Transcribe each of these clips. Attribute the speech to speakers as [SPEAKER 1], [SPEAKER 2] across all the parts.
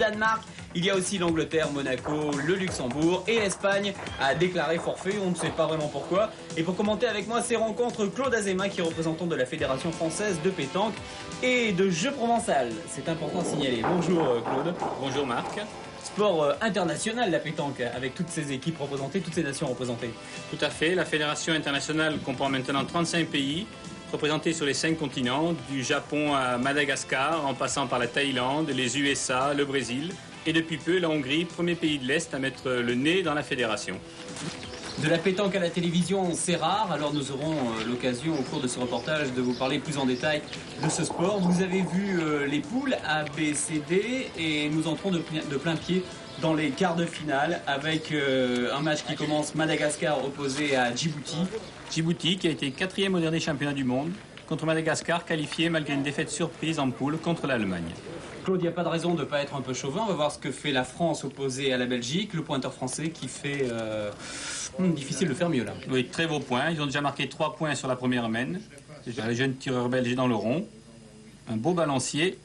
[SPEAKER 1] Danemark, il y a aussi l'Angleterre, Monaco, le Luxembourg et l'Espagne a déclaré forfait, on ne sait pas vraiment pourquoi. Et pour commenter avec moi ces rencontres, Claude Azéma qui est représentant de la Fédération française de pétanque et de jeu provençal. C'est important à signaler. Bonjour Claude.
[SPEAKER 2] Bonjour Marc.
[SPEAKER 1] Sport international la pétanque avec toutes ces équipes représentées, toutes ces nations représentées.
[SPEAKER 2] Tout à fait, la Fédération internationale comprend maintenant 35 pays représentés sur les 5 continents, du Japon à Madagascar, en passant par la Thaïlande, les USA, le Brésil et depuis peu la Hongrie, premier pays de l'Est à mettre le nez dans la fédération.
[SPEAKER 1] De la pétanque à la télévision, c'est rare, alors nous aurons l'occasion au cours de ce reportage de vous parler plus en détail de ce sport. Vous avez vu les poules A, B, C, D et nous entrons de plein pied dans les quarts de finale avec un match qui commence Madagascar opposé à Djibouti.
[SPEAKER 2] Djibouti qui a été 4e au dernier championnat du monde contre Madagascar qualifié malgré une défaite surprise en poule contre l'Allemagne.
[SPEAKER 1] Claude, il n'y a pas de raison de ne pas être un peu chauvin. On va voir ce que fait la France opposée à la Belgique, le pointeur français qui fait... difficile de faire mieux là.
[SPEAKER 2] Oui, très beau point. Ils ont déjà marqué 3 points sur la première mène. Les jeunes tireurs belges dans le rond. Un beau balancier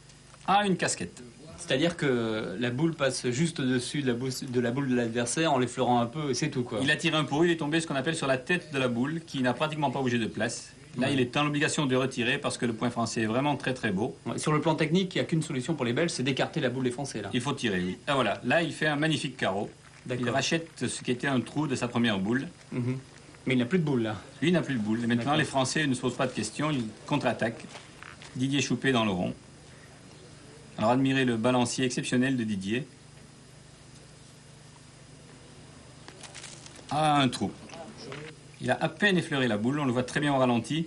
[SPEAKER 2] à une casquette.
[SPEAKER 1] C'est-à-dire que la boule passe juste au-dessus de la boule de l'adversaire en l'effleurant un peu et c'est tout quoi.
[SPEAKER 2] Il a tiré un pot, il est tombé ce qu'on appelle sur la tête de la boule qui n'a pratiquement pas bougé de place. Là, il est dans l'obligation de retirer parce que le point français est vraiment très très beau.
[SPEAKER 1] Ouais, sur le plan technique, il n'y a qu'une solution pour les Belges, c'est d'écarter la boule des Français là.
[SPEAKER 2] Il faut tirer, oui. Ah voilà, là il fait un magnifique carreau. Il rachète ce qui était un trou de sa première boule.
[SPEAKER 1] Mais il n'a plus de boule là.
[SPEAKER 2] Lui, il n'a plus de boule. Et maintenant, les Français ne se posent pas de questions, ils contre-attaquent. Didier Choupé dans le rond. Alors admirez le balancier exceptionnel de Didier. Ah, un trou. Il a à peine effleuré la boule, on le voit très bien au ralenti.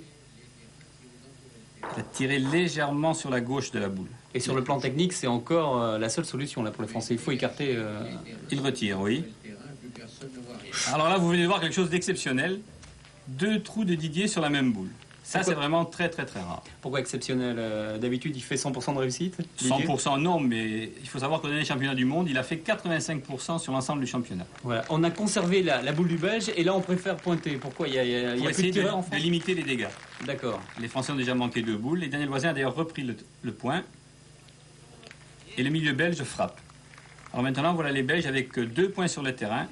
[SPEAKER 2] Il a tiré légèrement sur la gauche de la boule.
[SPEAKER 1] Et sur le plan technique, c'est encore la seule solution là pour les Français. Il faut écarter...
[SPEAKER 2] Il retire, oui. Alors là, vous venez de voir quelque chose d'exceptionnel. 2 trous de Didier sur la même boule. Ça, c'est vraiment très très très rare.
[SPEAKER 1] Pourquoi exceptionnel? D'habitude, il fait 100% de réussite?
[SPEAKER 2] 100% non, mais il faut savoir qu'au dernier championnat du monde, il a fait 85% sur l'ensemble du championnat.
[SPEAKER 1] Voilà, on a conservé la boule du Belge et là, on préfère pointer. Pourquoi? Il y a plus de tireurs en France?
[SPEAKER 2] De limiter les dégâts.
[SPEAKER 1] D'accord.
[SPEAKER 2] Les Français ont déjà manqué 2 boules. Et Daniel Voisin a d'ailleurs repris le point. Et le milieu belge frappe. Alors maintenant, voilà les Belges avec 2 points sur le terrain.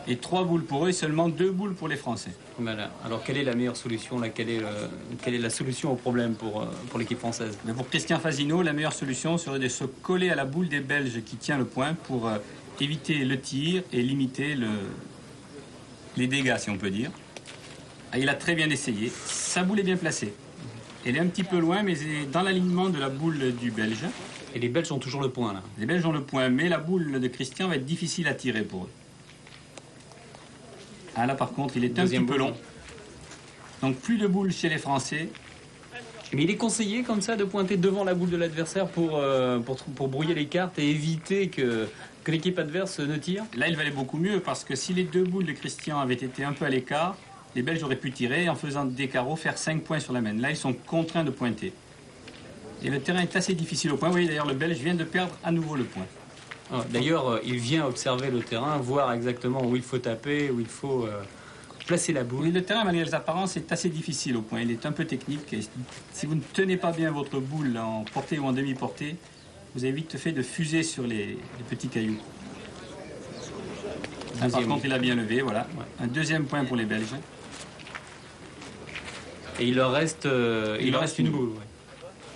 [SPEAKER 2] Et 3 boules pour eux et seulement 2 boules pour les Français.
[SPEAKER 1] Voilà. Alors quelle est la meilleure solution là? Quelle est la solution au problème pour l'équipe française?
[SPEAKER 2] Mais pour Christian Fazino, la meilleure solution serait de se coller à la boule des Belges qui tient le point pour éviter le tir et limiter les dégâts, si on peut dire. Ah, il a très bien essayé. Sa boule est bien placée. Elle est un petit peu loin, mais elle est dans l'alignement de la boule du Belge.
[SPEAKER 1] Et les Belges ont toujours le point là?
[SPEAKER 2] Les Belges ont le point, mais la boule de Christian va être difficile à tirer pour eux. Ah là par contre, il est un petit peu long. Donc plus de boules chez les Français.
[SPEAKER 1] Mais il est conseillé comme ça de pointer devant la boule de l'adversaire pour brouiller les cartes et éviter que l'équipe adverse ne tire?
[SPEAKER 2] Là, il valait beaucoup mieux parce que si les 2 boules de Christian avaient été un peu à l'écart, les Belges auraient pu tirer et en faisant des carreaux faire 5 points sur la mène. Là, ils sont contraints de pointer. Et le terrain est assez difficile au point. Vous voyez d'ailleurs, le Belge vient de perdre à nouveau le point.
[SPEAKER 1] D'ailleurs, il vient observer le terrain, voir exactement où il faut taper, où il faut placer la boule.
[SPEAKER 2] Oui, le terrain, malgré les apparences, est assez difficile au point. Il est un peu technique. Et si vous ne tenez pas bien votre boule en portée ou en demi-portée, vous avez vite fait de fuser sur les petits cailloux. Là, par contre, il a bien levé, voilà. Ouais. Un 2e point pour les Belges.
[SPEAKER 1] Et il leur reste une boule. Ouais.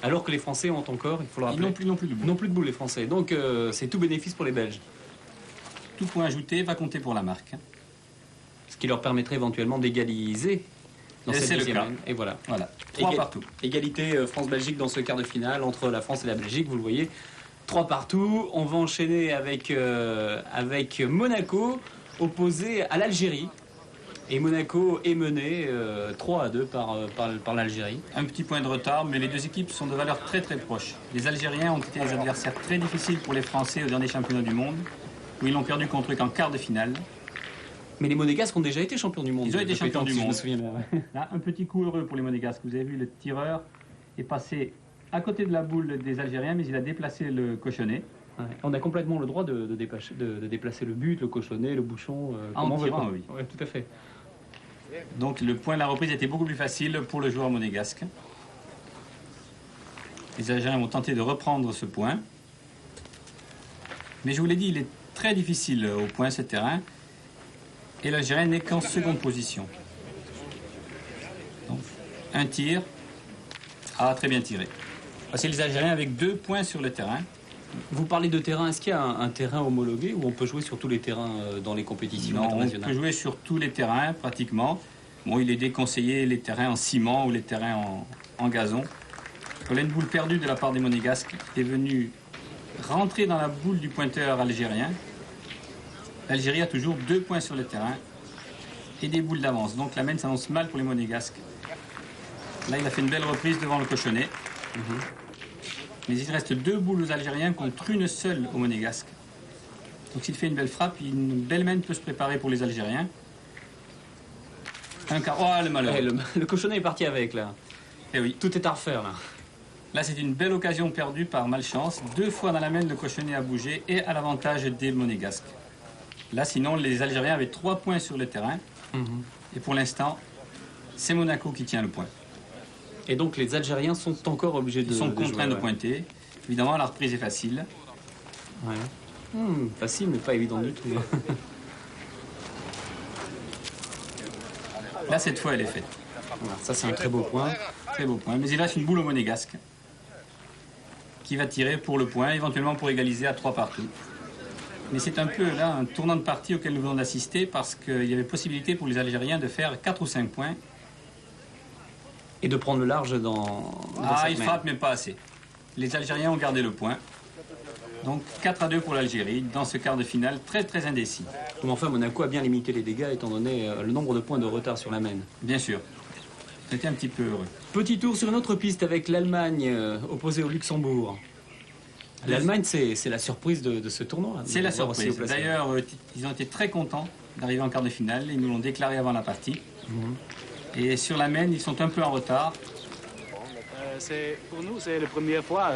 [SPEAKER 1] Alors que les Français ont encore, il faut le rappeler.
[SPEAKER 2] Ils n'ont plus de boule.
[SPEAKER 1] Non plus de boule les Français. Donc c'est tout bénéfice pour les Belges.
[SPEAKER 2] Tout point ajouté va compter pour la marque.
[SPEAKER 1] Ce qui leur permettrait éventuellement d'égaliser dans cette deuxième mène. Et voilà.
[SPEAKER 2] 3 partout.
[SPEAKER 1] Égalité France-Belgique dans ce quart de finale entre la France et la Belgique, vous le voyez. 3 partout. On va enchaîner avec Monaco opposé à l'Algérie. Et Monaco est mené 3-2 par l'Algérie.
[SPEAKER 2] Un petit point de retard, mais les 2 équipes sont de valeurs très très proches. Les Algériens ont été des adversaires très difficiles pour les Français au dernier championnat du monde, où ils l'ont perdu contre eux qu'en quart de finale.
[SPEAKER 1] Mais les Monégasques ont déjà été champions du monde.
[SPEAKER 2] Ils ont été champions du monde.
[SPEAKER 1] Je me souviens bien.
[SPEAKER 2] Là, un petit coup heureux pour les Monégasques. Vous avez vu, le tireur est passé à côté de la boule des Algériens, mais il a déplacé le cochonnet.
[SPEAKER 1] Ouais. On a complètement le droit de déplacer le but, le cochonnet, le bouchon.
[SPEAKER 2] En tirant, oui.
[SPEAKER 1] Ouais, tout à fait.
[SPEAKER 2] Donc le point de la reprise était beaucoup plus facile pour le joueur monégasque. Les Algériens vont tenter de reprendre ce point. Mais je vous l'ai dit, il est très difficile au point ce terrain. Et l'Algérien n'est qu'en seconde position. Donc, un tir. Ah, très bien tiré. C'est les Algériens avec 2 points sur le terrain.
[SPEAKER 1] Vous parlez de terrain, est-ce qu'il y a un terrain homologué ou on peut jouer sur tous les terrains dans les compétitions
[SPEAKER 2] Non, on
[SPEAKER 1] internationales?
[SPEAKER 2] peut jouer sur tous les terrains pratiquement. Bon, il est déconseillé les terrains en ciment ou les terrains en gazon. Voilà une boule perdue de la part des Monégasques qui est venue rentrer dans la boule du pointeur algérien. L'Algérie a toujours 2 points sur le terrain et des boules d'avance. Donc la main s'annonce mal pour les Monégasques. Là, il a fait une belle reprise devant le cochonnet. Mais il reste 2 boules aux Algériens contre une seule aux Monégasques. Donc s'il fait une belle frappe, une belle main peut se préparer pour les Algériens. Un quart. Oh, le malheur.
[SPEAKER 1] Le cochonnet est parti avec, là.
[SPEAKER 2] Eh oui.
[SPEAKER 1] Tout est à refaire, là.
[SPEAKER 2] Là, c'est une belle occasion perdue par malchance. 2 fois dans la main, le cochonnet a bougé et à l'avantage des Monégasques. Là, sinon, les Algériens avaient 3 points sur le terrain. Et pour l'instant, c'est Monaco qui tient le point.
[SPEAKER 1] Et donc, les Algériens sont encore obligés de
[SPEAKER 2] Ils sont contraints
[SPEAKER 1] jouer,
[SPEAKER 2] de pointer. Évidemment, la reprise est facile.
[SPEAKER 1] Ouais. Facile, mais pas évident du tout.
[SPEAKER 2] Là, cette fois, elle est faite.
[SPEAKER 1] Voilà, ça, c'est un très beau point.
[SPEAKER 2] Très beau point. Mais il reste une boule au Monégasque qui va tirer pour le point, éventuellement pour égaliser à 3 partout. Mais c'est un peu là un tournant de partie auquel nous venons d'assister parce qu'il y avait possibilité pour les Algériens de faire 4 ou 5 points.
[SPEAKER 1] Et de prendre le large dans
[SPEAKER 2] Ah,
[SPEAKER 1] cette
[SPEAKER 2] ils
[SPEAKER 1] main.
[SPEAKER 2] frappent, mais pas assez. Les Algériens ont gardé le point. Donc 4-2 pour l'Algérie dans ce quart de finale très très indécis.
[SPEAKER 1] Mais enfin, Monaco a bien limité les dégâts étant donné le nombre de points de retard sur la main.
[SPEAKER 2] Bien sûr. J'étais un petit peu heureux.
[SPEAKER 1] Petit tour sur une autre piste avec l'Allemagne opposée au Luxembourg. L'Allemagne, c'est la surprise de ce tournoi.
[SPEAKER 2] C'est la surprise. D'ailleurs, ils ont été très contents d'arriver en quart de finale. Ils nous l'ont déclaré avant la partie. Et sur la main, ils sont un peu en retard.
[SPEAKER 3] Pour nous, c'est la première fois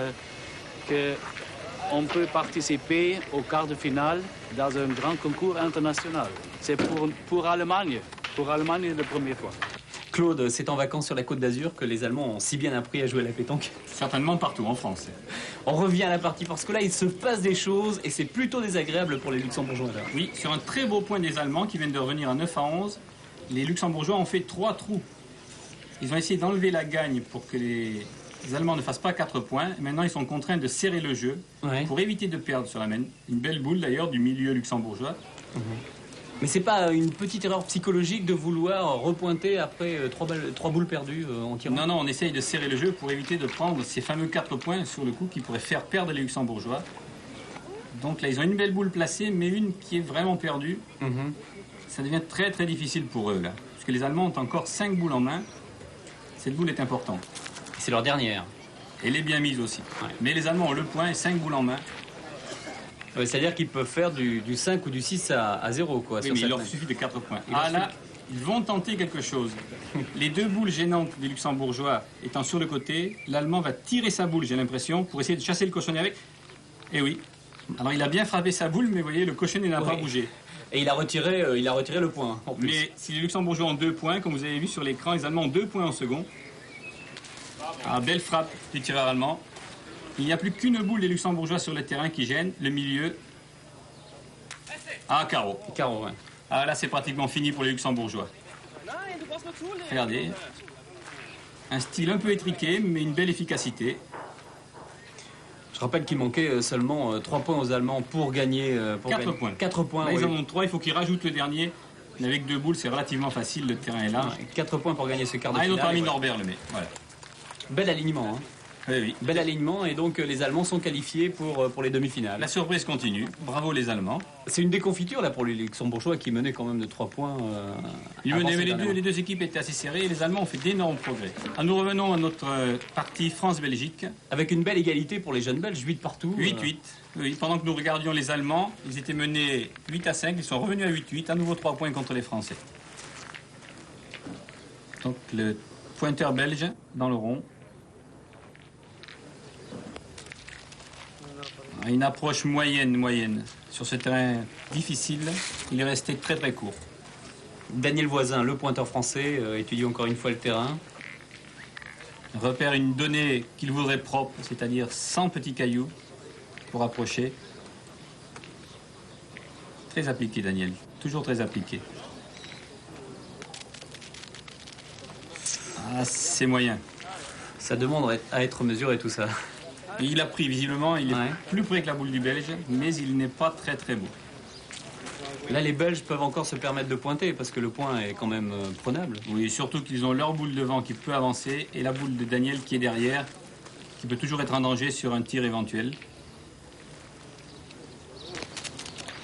[SPEAKER 3] qu'on peut participer au quart de finale dans un grand concours international. C'est pour l'Allemagne. Pour l'Allemagne, c'est la première fois.
[SPEAKER 1] Claude, c'est en vacances sur la Côte d'Azur que les Allemands ont si bien appris à jouer à la pétanque.
[SPEAKER 2] Certainement partout en France.
[SPEAKER 1] On revient à la partie parce que là, il se passe des choses et c'est plutôt désagréable pour les Luxembourgeois. Là.
[SPEAKER 2] Oui, sur un très beau point des Allemands qui viennent de revenir à 9-11, les Luxembourgeois ont fait 3 trous. Ils ont essayé d'enlever la gagne pour que les Allemands ne fassent pas 4 points. Maintenant, ils sont contraints de serrer le jeu pour éviter de perdre sur la main. Une belle boule d'ailleurs du milieu luxembourgeois.
[SPEAKER 1] Mais c'est pas une petite erreur psychologique de vouloir repointer après 3 boules perdues en tirant?
[SPEAKER 2] Non, on essaye de serrer le jeu pour éviter de prendre ces fameux 4 points sur le coup qui pourraient faire perdre les Luxembourgeois. Donc là, ils ont une belle boule placée, mais une qui est vraiment perdue. Ça devient très très difficile pour eux là. Parce que les Allemands ont encore 5 boules en main. Cette boule est importante.
[SPEAKER 1] C'est leur dernière.
[SPEAKER 2] Elle est bien mise aussi. Mais les Allemands ont le point et 5 boules en main.
[SPEAKER 1] C'est-à-dire qu'ils peuvent faire du 5 ou du 6 à 0, quoi.
[SPEAKER 2] Oui,
[SPEAKER 1] sur
[SPEAKER 2] mais il
[SPEAKER 1] cette
[SPEAKER 2] leur
[SPEAKER 1] main.
[SPEAKER 2] suffit de 4 points. Là, ils vont tenter quelque chose. Les 2 boules gênantes des Luxembourgeois étant sur le côté, l'Allemand va tirer sa boule, j'ai l'impression, pour essayer de chasser le cochonnet avec. Et oui. Alors il a bien frappé sa boule, mais vous voyez, le cochonnet n'a pas bougé.
[SPEAKER 1] Et il a retiré le point, en plus.
[SPEAKER 2] Mais si les Luxembourgeois ont 2 points, comme vous avez vu sur l'écran, les Allemands ont 2 points en second. Belle frappe du tireur allemand. Il n'y a plus qu'une boule des Luxembourgeois sur le terrain qui gêne, le milieu. Carreau.
[SPEAKER 1] Carreau, ouais.
[SPEAKER 2] Là, c'est pratiquement fini pour les Luxembourgeois. Regardez. Un style un peu étriqué, mais une belle efficacité.
[SPEAKER 1] Je rappelle qu'il manquait seulement 3 points aux Allemands pour gagner.
[SPEAKER 2] 4 points.
[SPEAKER 1] 4 points,
[SPEAKER 2] Là,
[SPEAKER 1] oui.
[SPEAKER 2] ils en ont 3, il faut qu'ils rajoutent le dernier. Mais avec 2 boules, c'est relativement facile, le terrain est large.
[SPEAKER 1] 4 points pour gagner ce quart de
[SPEAKER 2] Ils
[SPEAKER 1] finale.
[SPEAKER 2] ont pas mis
[SPEAKER 1] ouais.
[SPEAKER 2] Norbert, le mec. Voilà.
[SPEAKER 1] Bel alignement, hein.
[SPEAKER 2] Oui.
[SPEAKER 1] Bel alignement, et donc les Allemands sont qualifiés pour les demi-finales.
[SPEAKER 2] La surprise continue. Bravo les Allemands.
[SPEAKER 1] C'est une déconfiture là pour les Luxembourgeois qui menaient quand même de 3 points.
[SPEAKER 2] Ils
[SPEAKER 1] avant
[SPEAKER 2] menaient,
[SPEAKER 1] cette
[SPEAKER 2] mais
[SPEAKER 1] année.
[SPEAKER 2] les deux équipes étaient assez serrées et les Allemands ont fait d'énormes progrès. Nous revenons à notre partie France-Belgique.
[SPEAKER 1] Avec une belle égalité pour les jeunes Belges, 8 partout.
[SPEAKER 2] 8-8. Oui, pendant que nous regardions les Allemands, ils étaient menés 8-5, ils sont revenus à 8-8, à nouveau 3 points contre les Français. Donc le pointeur belge dans le rond. Une approche moyenne. Sur ce terrain difficile, il est resté très très court.
[SPEAKER 1] Daniel Voisin, le pointeur français, étudie encore une fois le terrain.
[SPEAKER 2] repère une donnée qu'il voudrait propre, c'est-à-dire sans petits cailloux pour approcher. Très appliqué, Daniel, toujours très appliqué. Ah, c'est moyen.
[SPEAKER 1] Ça demande à être mesuré tout ça.
[SPEAKER 2] Et il a pris, visiblement, il est plus près que la boule du Belge, mais il n'est pas très très beau.
[SPEAKER 1] Là, les Belges peuvent encore se permettre de pointer parce que le point est quand même prenable.
[SPEAKER 2] Oui, surtout qu'ils ont leur boule devant qui peut avancer et la boule de Daniel qui est derrière, qui peut toujours être en danger sur un tir éventuel.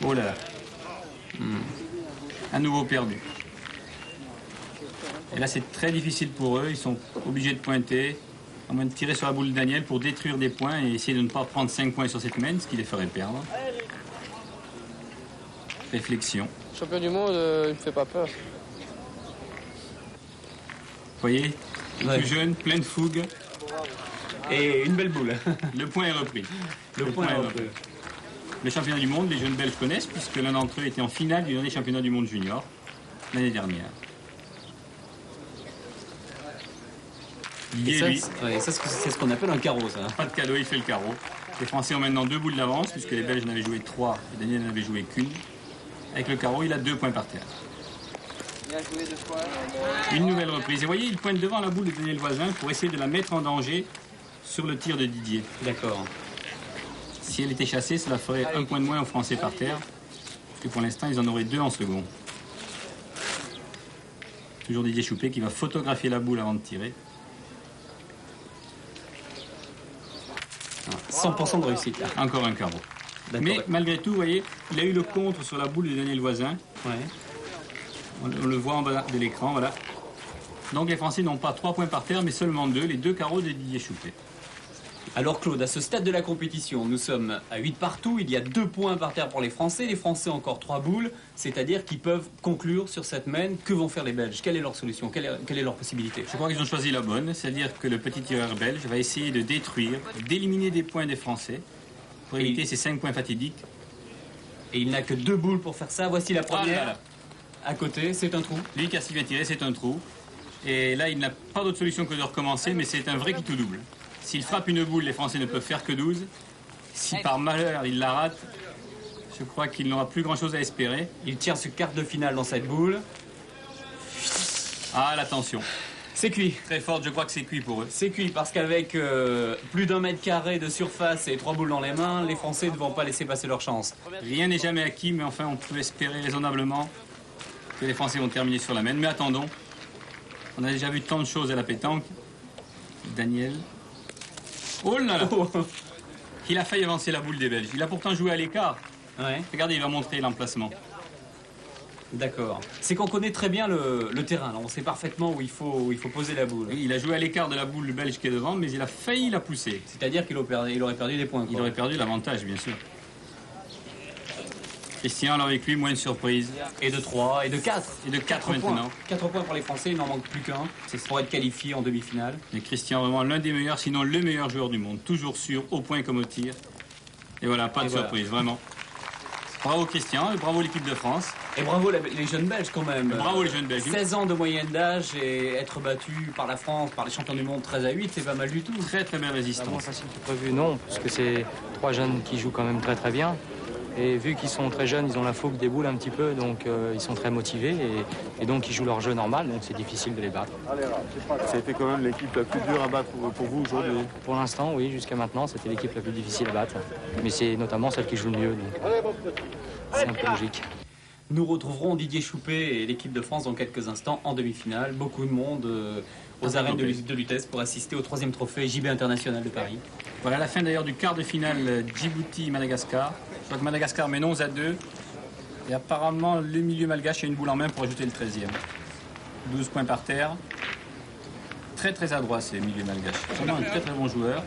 [SPEAKER 2] Oh là là. À nouveau perdu. Et là, c'est très difficile pour eux. Ils sont obligés de pointer, à moins de tirer sur la boule de Daniel pour détruire des points et essayer de ne pas prendre 5 points sur cette main, ce qui les ferait perdre. Réflexion.
[SPEAKER 4] Champion du monde, il me fait pas peur.
[SPEAKER 2] Vous voyez, plus jeune, plein de fougue.
[SPEAKER 1] Et une belle boule.
[SPEAKER 2] Le point est repris.
[SPEAKER 1] Le point est repris.
[SPEAKER 2] Les championnats du monde, les jeunes Belges connaissent, puisque l'un d'entre eux était en finale du dernier championnat du monde junior l'année dernière.
[SPEAKER 1] Et ça, c'est ce qu'on appelle un carreau, ça.
[SPEAKER 2] Pas de cadeau, il fait le carreau. Les Français ont maintenant 2 boules d'avance, puisque les Belges en avaient joué 3 et Daniel n'en avait joué qu'une. Avec le carreau, il a 2 points par terre. Une nouvelle reprise. Et vous voyez, il pointe devant la boule de Daniel Voisin pour essayer de la mettre en danger sur le tir de Didier.
[SPEAKER 1] D'accord.
[SPEAKER 2] Si elle était chassée, cela ferait 1 point de moins aux Français par terre, parce que pour l'instant, ils en auraient 2 en second. Toujours Didier Choupé qui va photographier la boule avant de tirer.
[SPEAKER 1] 100% de réussite, là.
[SPEAKER 2] Encore un carreau. Mais malgré tout, vous voyez, il a eu le contre sur la boule de Daniel Voisin.
[SPEAKER 1] Ouais.
[SPEAKER 2] On le voit en bas de l'écran, voilà. Donc les Français n'ont pas 3 points par terre, mais seulement 2, les 2 carreaux de Didier Choupé.
[SPEAKER 1] Alors Claude, à ce stade de la compétition, nous sommes à 8 partout, il y a 2 points par terre pour les Français encore 3 boules, c'est-à-dire qu'ils peuvent conclure sur cette main. Que vont faire les Belges? Quelle est leur solution? Quelle est leur possibilité?
[SPEAKER 2] Je crois qu'ils ont choisi la bonne, c'est-à-dire que le petit tireur belge va essayer de détruire, d'éliminer des points des Français pour éviter ces 5 points fatidiques.
[SPEAKER 1] Et il n'a que 2 boules pour faire ça. Voici la première.
[SPEAKER 2] Voilà.
[SPEAKER 1] À côté, c'est un trou.
[SPEAKER 2] Lui qui a si bien tiré, c'est un trou. Et là, il n'a pas d'autre solution que de recommencer, mais c'est un vrai qui tout double. S'il frappe une boule, les Français ne peuvent faire que 12. Si par malheur il la rate, je crois qu'il n'aura plus grand-chose à espérer.
[SPEAKER 1] Il tire ce quart de finale dans cette boule.
[SPEAKER 2] Ah, l'attention.
[SPEAKER 1] C'est cuit.
[SPEAKER 2] Très forte, je crois que c'est cuit pour eux.
[SPEAKER 1] C'est cuit parce qu'avec plus d'1 mètre carré de surface et 3 boules dans les mains, les Français ne vont pas laisser passer leur chance.
[SPEAKER 2] Rien n'est jamais acquis, mais enfin, on peut espérer raisonnablement que les Français vont terminer sur la main. Mais attendons, on a déjà vu tant de choses à la pétanque. Daniel. Oh là là! Il a failli avancer la boule des Belges. Il a pourtant joué à l'écart.
[SPEAKER 1] Ouais.
[SPEAKER 2] Regardez, il va montrer l'emplacement.
[SPEAKER 1] D'accord. C'est qu'on connaît très bien le terrain. Là. On sait parfaitement où il faut poser la boule.
[SPEAKER 2] Oui, il a joué à l'écart de la boule belge qui est devant, mais il a failli la pousser.
[SPEAKER 1] C'est-à-dire qu'il aurait perdu des points. Quoi.
[SPEAKER 2] Il aurait perdu l'avantage, bien sûr. Christian, alors avec lui, moins de surprise.
[SPEAKER 1] Et de 3, et de 4.
[SPEAKER 2] Et de 4 maintenant.
[SPEAKER 1] Points. 4 points pour les Français, il n'en manque plus qu'un. C'est pour être qualifié en demi-finale.
[SPEAKER 2] Et Christian, vraiment l'un des meilleurs, sinon le meilleur joueur du monde. Toujours sûr, au point comme au tir. Et voilà, pas de surprise, vraiment. Bravo Christian, et bravo l'équipe de France.
[SPEAKER 1] Et bravo les jeunes Belges quand même.
[SPEAKER 2] Bravo les jeunes Belges.
[SPEAKER 1] 16 ans de moyenne d'âge et être battu par la France, par les champions du monde 13-8, c'est pas mal du tout.
[SPEAKER 2] Très très belle résistance.
[SPEAKER 4] Moins facile que prévu, non, parce que c'est 3 jeunes qui jouent quand même très très bien. Et vu qu'ils sont très jeunes, ils ont la fougue des boules un petit peu, donc ils sont très motivés et donc ils jouent leur jeu normal, donc c'est difficile de les battre.
[SPEAKER 5] Ça a été quand même l'équipe la plus dure à battre pour vous aujourd'hui?
[SPEAKER 4] Pour l'instant, oui, jusqu'à maintenant, c'était l'équipe la plus difficile à battre. Mais c'est notamment celle qui joue le mieux, donc c'est un peu logique.
[SPEAKER 1] Nous retrouverons Didier Choupé et l'équipe de France dans quelques instants en demi-finale. Beaucoup de monde aux arènes de Lutèce pour assister au 3e trophée JB International de Paris.
[SPEAKER 2] Voilà la fin d'ailleurs du quart de finale Djibouti-Madagascar. Je crois que Madagascar mène 11-2. Et apparemment, le milieu malgache a une boule en main pour ajouter le 13e. 12 points par terre. Très très adroit ces milieux malgaches. Vraiment un très très bon joueur.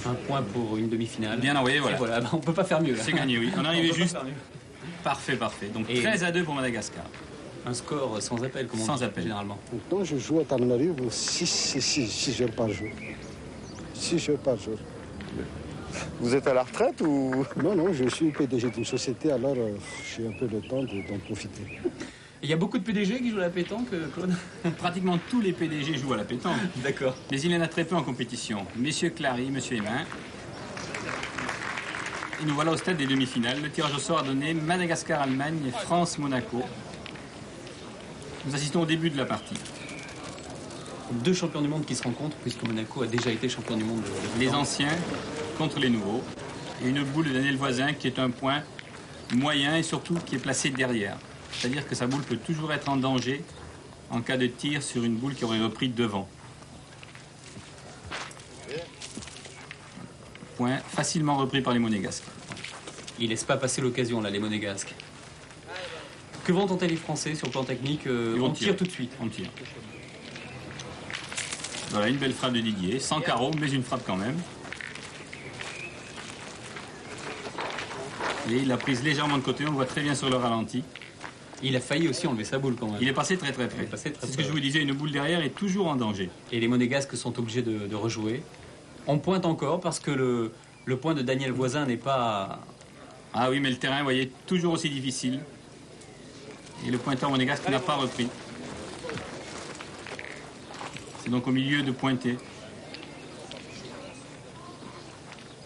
[SPEAKER 1] Un point pour une demi-finale.
[SPEAKER 2] Bien envoyé, voilà.
[SPEAKER 1] Et voilà, on peut pas faire mieux.
[SPEAKER 2] C'est gagné, oui. On est arrivé juste.
[SPEAKER 1] Pas faire mieux.
[SPEAKER 2] Parfait, parfait. Donc 13-2 pour Madagascar.
[SPEAKER 1] Un score sans appel, comme on
[SPEAKER 2] Sans
[SPEAKER 1] dit
[SPEAKER 2] appel.
[SPEAKER 1] généralement.
[SPEAKER 6] Donc je joue à Tananarive 6 heures par jour. 6 heures par jour.
[SPEAKER 5] Vous êtes à la retraite ou?
[SPEAKER 6] Non, je suis PDG d'une société, alors j'ai un peu le temps d'en profiter.
[SPEAKER 1] Il y a beaucoup de PDG qui jouent à la pétanque, Claude?
[SPEAKER 2] Pratiquement tous les PDG jouent à la pétanque,
[SPEAKER 1] D'accord.
[SPEAKER 2] mais il y en a très peu en compétition. Messieurs Clary, monsieur Hémin. Et nous voilà au stade des demi-finales. Le tirage au sort a donné Madagascar-Allemagne et France-Monaco. Nous assistons au début de la partie.
[SPEAKER 1] Deux champions du monde qui se rencontrent, puisque Monaco a déjà été champion du monde de
[SPEAKER 2] Les
[SPEAKER 1] pétanque.
[SPEAKER 2] anciens contre les nouveaux. Et une boule de Daniel Voisin qui est un point moyen et surtout qui est placé derrière. C'est-à-dire que sa boule peut toujours être en danger en cas de tir sur une boule qui aurait repris devant. Point facilement repris par les Monégasques.
[SPEAKER 1] Ils laissent pas passer l'occasion, là, les Monégasques. Que vont tenter les Français sur le plan technique? On tire tout de suite.
[SPEAKER 2] On tire. Voilà, une belle frappe de Didier. Sans carreau, mais une frappe quand même. Et il l'a prise légèrement de côté, on voit très bien sur le ralenti.
[SPEAKER 1] Il a failli aussi enlever sa boule quand même.
[SPEAKER 2] Il est passé très très
[SPEAKER 1] Il
[SPEAKER 2] près.
[SPEAKER 1] est passé très
[SPEAKER 2] C'est ce que
[SPEAKER 1] près.
[SPEAKER 2] je vous disais, une boule derrière est toujours en danger.
[SPEAKER 1] Et les Monégasques sont obligés de rejouer. On pointe encore parce que le point de Daniel Voisin n'est pas...
[SPEAKER 2] Ah oui, mais le terrain, vous voyez, toujours aussi difficile. Et le pointeur monégasque n'a pas repris. C'est donc au milieu de pointer.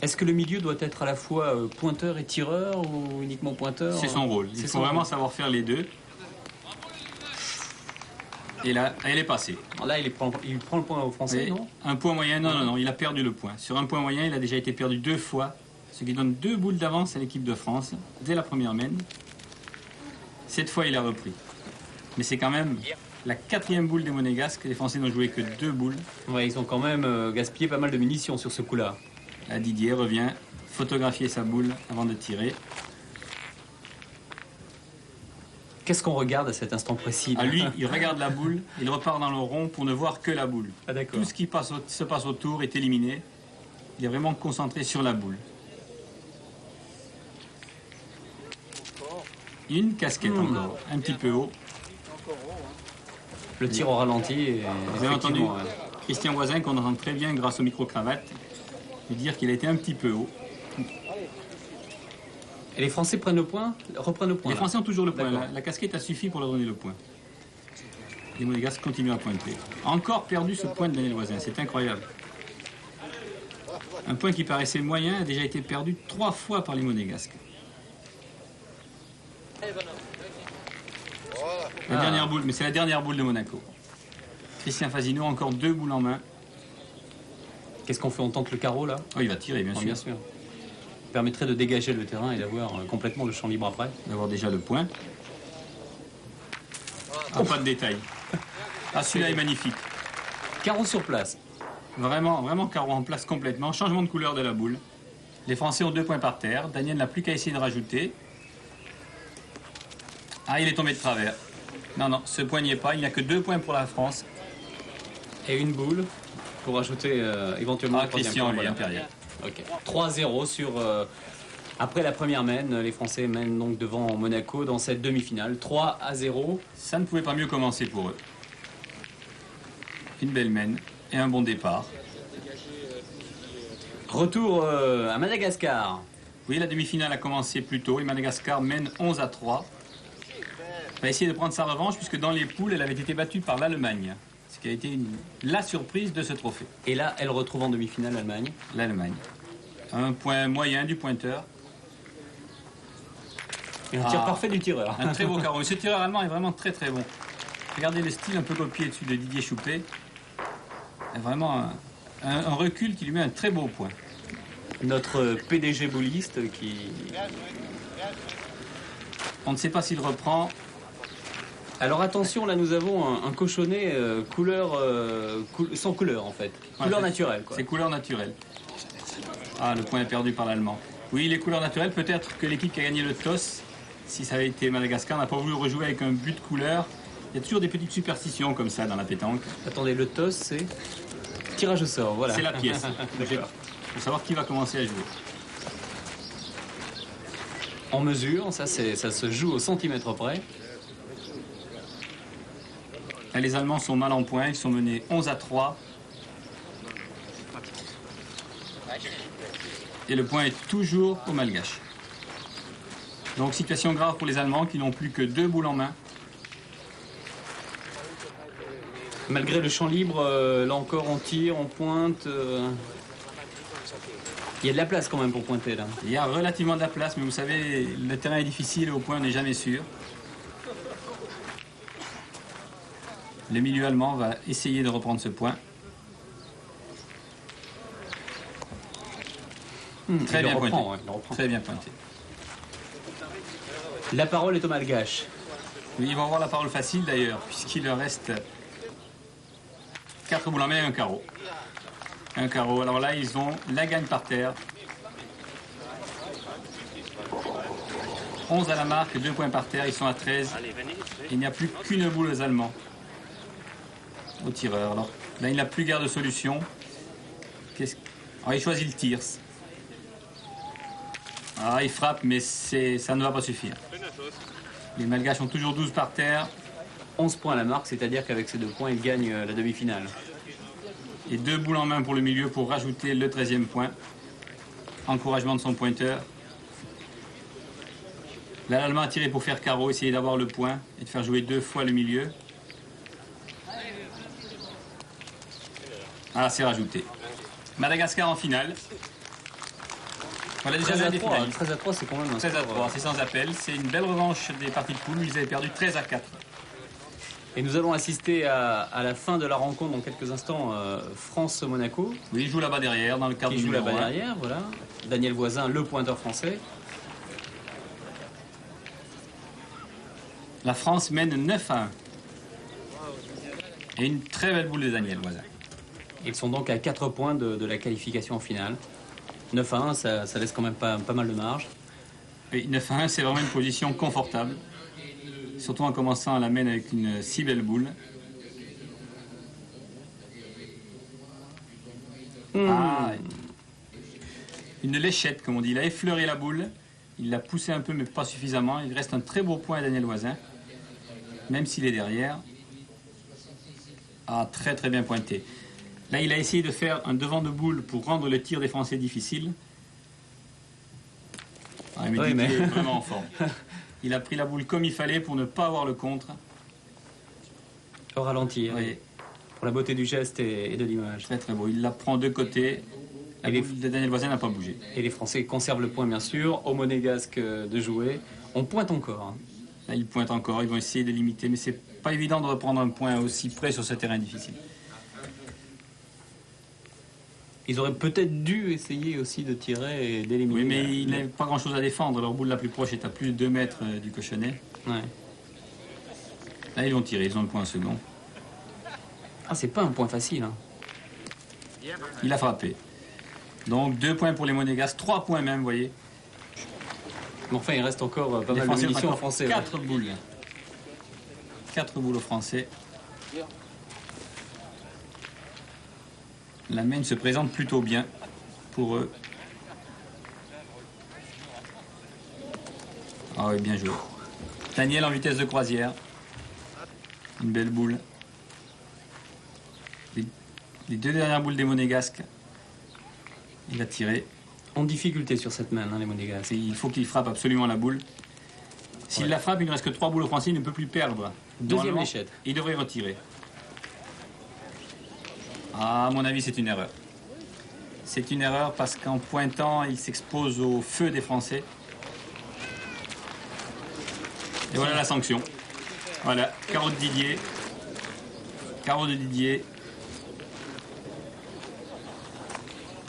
[SPEAKER 1] Est-ce que le milieu doit être à la fois pointeur et tireur ou uniquement pointeur?
[SPEAKER 2] C'est son rôle. Il
[SPEAKER 1] C'est
[SPEAKER 2] faut
[SPEAKER 1] son
[SPEAKER 2] vraiment
[SPEAKER 1] rôle.
[SPEAKER 2] savoir faire les deux. Et là, elle est passée.
[SPEAKER 1] Alors là, il prend le point aux Français,
[SPEAKER 2] Et
[SPEAKER 1] non?
[SPEAKER 2] un point moyen, non, il a perdu le point. Sur un point moyen, il a déjà été perdu 2 fois, ce qui donne 2 boules d'avance à l'équipe de France, dès la première mène. Cette fois, il a repris. Mais c'est quand même la 4e boule des Monégasques. Les Français n'ont joué que 2 boules.
[SPEAKER 1] Ouais, ils ont quand même gaspillé pas mal de munitions sur ce coup-là.
[SPEAKER 2] Là, Didier revient photographier sa boule avant de tirer.
[SPEAKER 1] Qu'est-ce qu'on regarde à cet instant précis?
[SPEAKER 2] À lui, il regarde la boule, il repart dans le rond pour ne voir que la boule.
[SPEAKER 1] Ah, d'accord.
[SPEAKER 2] Tout ce qui se passe autour est éliminé. Il est vraiment concentré sur la boule. Une casquette encore, un petit peu haut.
[SPEAKER 1] Le tir au ralenti est
[SPEAKER 2] Vous avez entendu
[SPEAKER 1] effectivement,
[SPEAKER 2] Christian Voisin, qu'on entend très bien grâce au micro-cravate, lui dire qu'il a été un petit peu haut.
[SPEAKER 1] Et les Français reprennent le point
[SPEAKER 2] Les
[SPEAKER 1] là.
[SPEAKER 2] Français ont toujours le point.
[SPEAKER 1] D'accord.
[SPEAKER 2] La casquette a suffi pour leur donner le point. Les Monégasques continuent à pointer. Encore perdu ce point de Daniel Voisin, c'est incroyable. Un point qui paraissait moyen a déjà été perdu 3 fois par les Monégasques. La dernière boule, mais c'est la dernière boule de Monaco. Christian Fasino, encore 2 boules en main.
[SPEAKER 1] Qu'est-ce qu'on fait? On tente le carreau là?
[SPEAKER 2] Oh, il va tirer, bien
[SPEAKER 1] Oh,
[SPEAKER 2] sûr.
[SPEAKER 1] bien sûr. Permettrait de dégager le terrain et d'avoir complètement le champ libre après.
[SPEAKER 2] D'avoir déjà le point. Ah, pas de détail. Ah, celui-là est magnifique.
[SPEAKER 1] Carreau sur place.
[SPEAKER 2] Vraiment, vraiment carreau en place complètement. Changement de couleur de la boule. Les Français ont 2 points par terre. Daniel n'a plus qu'à essayer de rajouter. Ah, il est tombé de travers. Non, non, ce point n'y est pas. Il n'y a que 2 points pour la France.
[SPEAKER 1] Et une boule pour ajouter éventuellement
[SPEAKER 2] Ah,
[SPEAKER 1] le troisième
[SPEAKER 2] Christian,
[SPEAKER 1] point,
[SPEAKER 2] lui,
[SPEAKER 1] voilà.
[SPEAKER 2] impérial.
[SPEAKER 1] Ok. 3-0 sur... après la première mène, les Français mènent donc devant Monaco dans cette demi-finale. 3-0.
[SPEAKER 2] Ça ne pouvait pas mieux commencer pour eux. Une belle mène et un bon départ.
[SPEAKER 1] Retour à Madagascar.
[SPEAKER 2] Oui, la demi-finale a commencé plus tôt et Madagascar mène 11-3. Va essayer de prendre sa revanche puisque dans les poules, elle avait été battue par l'Allemagne. Ce qui a été la surprise de ce trophée.
[SPEAKER 1] Et là, elle retrouve en demi-finale l'Allemagne.
[SPEAKER 2] L'Allemagne. Un point moyen du pointeur.
[SPEAKER 1] Et un tir
[SPEAKER 2] Ah.
[SPEAKER 1] parfait du tireur.
[SPEAKER 2] Un très beau carreau. Ce tireur allemand est vraiment très très bon. Regardez le style un peu copié dessus de Didier Choupé. Vraiment un recul qui lui met un très beau point.
[SPEAKER 1] Notre PDG bouliste qui...
[SPEAKER 2] On ne sait pas s'il reprend.
[SPEAKER 1] Alors attention, là nous avons un cochonnet couleur... sans couleur en fait. Couleur
[SPEAKER 2] Ouais,
[SPEAKER 1] naturelle quoi.
[SPEAKER 2] C'est couleur naturelle. Ah, le point est perdu par l'Allemand. Oui, les couleurs naturelles, peut-être que l'équipe qui a gagné le TOS, si ça avait été Madagascar, n'a pas voulu rejouer avec un but de couleur. Il y a toujours des petites superstitions comme ça dans la pétanque.
[SPEAKER 1] Attendez, le toss c'est... Tirage au sort, voilà.
[SPEAKER 2] C'est la pièce. Il
[SPEAKER 1] D'accord.
[SPEAKER 2] faut savoir qui va commencer à jouer.
[SPEAKER 1] En mesure, ça se joue au centimètre près.
[SPEAKER 2] Là, les Allemands sont mal en point, ils sont menés 11-3. Et le point est toujours au Malgache. Donc situation grave pour les Allemands qui n'ont plus que 2 boules en main.
[SPEAKER 1] Malgré le champ libre, là encore on tire, on pointe. Il y a de la place quand même pour pointer là.
[SPEAKER 2] Il y a relativement de la place, mais vous savez, le terrain est difficile et au point on n'est jamais sûr. Le milieu allemand va essayer de reprendre ce point. Très bien pointé.
[SPEAKER 1] Ouais, il le reprend.
[SPEAKER 2] Très bien pointé.
[SPEAKER 1] La parole est au Malgache.
[SPEAKER 2] Oui, ils vont avoir la parole facile d'ailleurs, puisqu'il leur reste 4 boules en main et un carreau. Un carreau. Alors là, ils ont la gagne par terre. 11 à la marque, 2 points par terre, ils sont à 13. Il n'y a plus qu'une boule aux Allemands. Au tireur. Alors là, il n'a plus guère de solution. Alors, il choisit le tir. Ah, il frappe, mais ça ne va pas suffire. Les Malgaches ont toujours 12 par terre.
[SPEAKER 1] 11 points à la marque, c'est-à-dire qu'avec ces 2 points, il gagne la demi-finale.
[SPEAKER 2] Et 2 boules en main pour le milieu pour rajouter le 13e point. Encouragement de son pointeur. Là, l'Allemand a tiré pour faire carreau, essayer d'avoir le point et de faire jouer 2 fois le milieu. Ah, c'est rajouté. Madagascar en finale. Voilà déjà
[SPEAKER 1] 13
[SPEAKER 2] l'un
[SPEAKER 1] à
[SPEAKER 2] des
[SPEAKER 1] 3,
[SPEAKER 2] finalistes.
[SPEAKER 1] 13 à 3 c'est quand même un
[SPEAKER 2] 13 à
[SPEAKER 1] score,
[SPEAKER 2] 3, c'est sans appel. C'est une belle revanche des parties de poule où ils avaient perdu 13 à 4.
[SPEAKER 1] Et nous allons assister à la fin de la rencontre dans quelques instants, France-Monaco,
[SPEAKER 2] Oui, ils jouent là-bas derrière, dans le quart
[SPEAKER 1] qui
[SPEAKER 2] du
[SPEAKER 1] joue
[SPEAKER 2] numéro
[SPEAKER 1] là-bas
[SPEAKER 2] 1.
[SPEAKER 1] derrière, voilà. Daniel Voisin, le pointeur français.
[SPEAKER 2] La France mène 9 à 1. Et une très belle boule de Daniel Voisin.
[SPEAKER 1] Ils sont donc à 4 points de la qualification en finale. 9 à 1, ça laisse quand même pas mal de marge.
[SPEAKER 2] Et 9 à 1, c'est vraiment une position confortable. Surtout en commençant à la mène avec une si belle boule. Ah, une léchette, comme on dit. Il a effleuré la boule. Il l'a poussée un peu, mais pas suffisamment. Il reste un très beau point à Daniel Voisin, même s'il est derrière. Ah, très très bien pointé. Là, il a essayé de faire un devant de boule pour rendre le tir des Français difficile. Ah, mais
[SPEAKER 1] Oui,
[SPEAKER 2] Didier
[SPEAKER 1] mais-
[SPEAKER 2] est vraiment en forme. Il a pris la boule comme il fallait pour ne pas avoir le contre.
[SPEAKER 1] Au ralenti, hein,
[SPEAKER 2] Oui,
[SPEAKER 1] pour la beauté du geste et de l'image.
[SPEAKER 2] très très beau. Il la prend de côté. La
[SPEAKER 1] Et les-
[SPEAKER 2] boule de Daniel Voisin n'a pas bougé.
[SPEAKER 1] Et les Français conservent le point, bien sûr. Au monégasque de jouer. On pointe encore. Hein.
[SPEAKER 2] Là, ils pointent encore. Ils vont essayer de limiter. Mais c'est pas évident de reprendre un point aussi près sur ce terrain difficile.
[SPEAKER 1] Ils auraient peut-être dû essayer aussi de tirer et d'éliminer.
[SPEAKER 2] Oui, mais il n'a pas grand-chose à défendre. Leur boule la plus proche est à plus de 2 mètres du cochonnet.
[SPEAKER 1] Ouais.
[SPEAKER 2] Là, ils vont tirer. Ils ont le point second.
[SPEAKER 1] Ah, c'est pas un point facile. Hein.
[SPEAKER 2] Il a frappé. Donc 2 points pour les Monégasques, 3 points même, vous voyez.
[SPEAKER 1] Mais enfin, il reste encore pas
[SPEAKER 2] Les
[SPEAKER 1] mal de
[SPEAKER 2] Français ont
[SPEAKER 1] munitions aux
[SPEAKER 2] encore
[SPEAKER 1] Français. ouais.
[SPEAKER 2] 4 boules. 4 boules aux Français. La main se présente plutôt bien pour eux. Ah oui, bien joué. Daniel en vitesse de croisière. Une belle boule. Les 2 dernières boules des Monégasques. Il a tiré.
[SPEAKER 1] En difficulté sur cette main, hein, les monégasques.
[SPEAKER 2] Il faut qu'il frappe absolument la boule. S'il la frappe, il ne reste que 3 boules au Français, il ne peut plus perdre.
[SPEAKER 1] Deuxième
[SPEAKER 2] Normalement,
[SPEAKER 1] léchette.
[SPEAKER 2] Il devrait retirer. Ah, à mon avis, c'est une erreur. C'est une erreur parce qu'en pointant, il s'expose au feu des Français. Et voilà la sanction. Voilà, carreau de Didier. Carreau de Didier.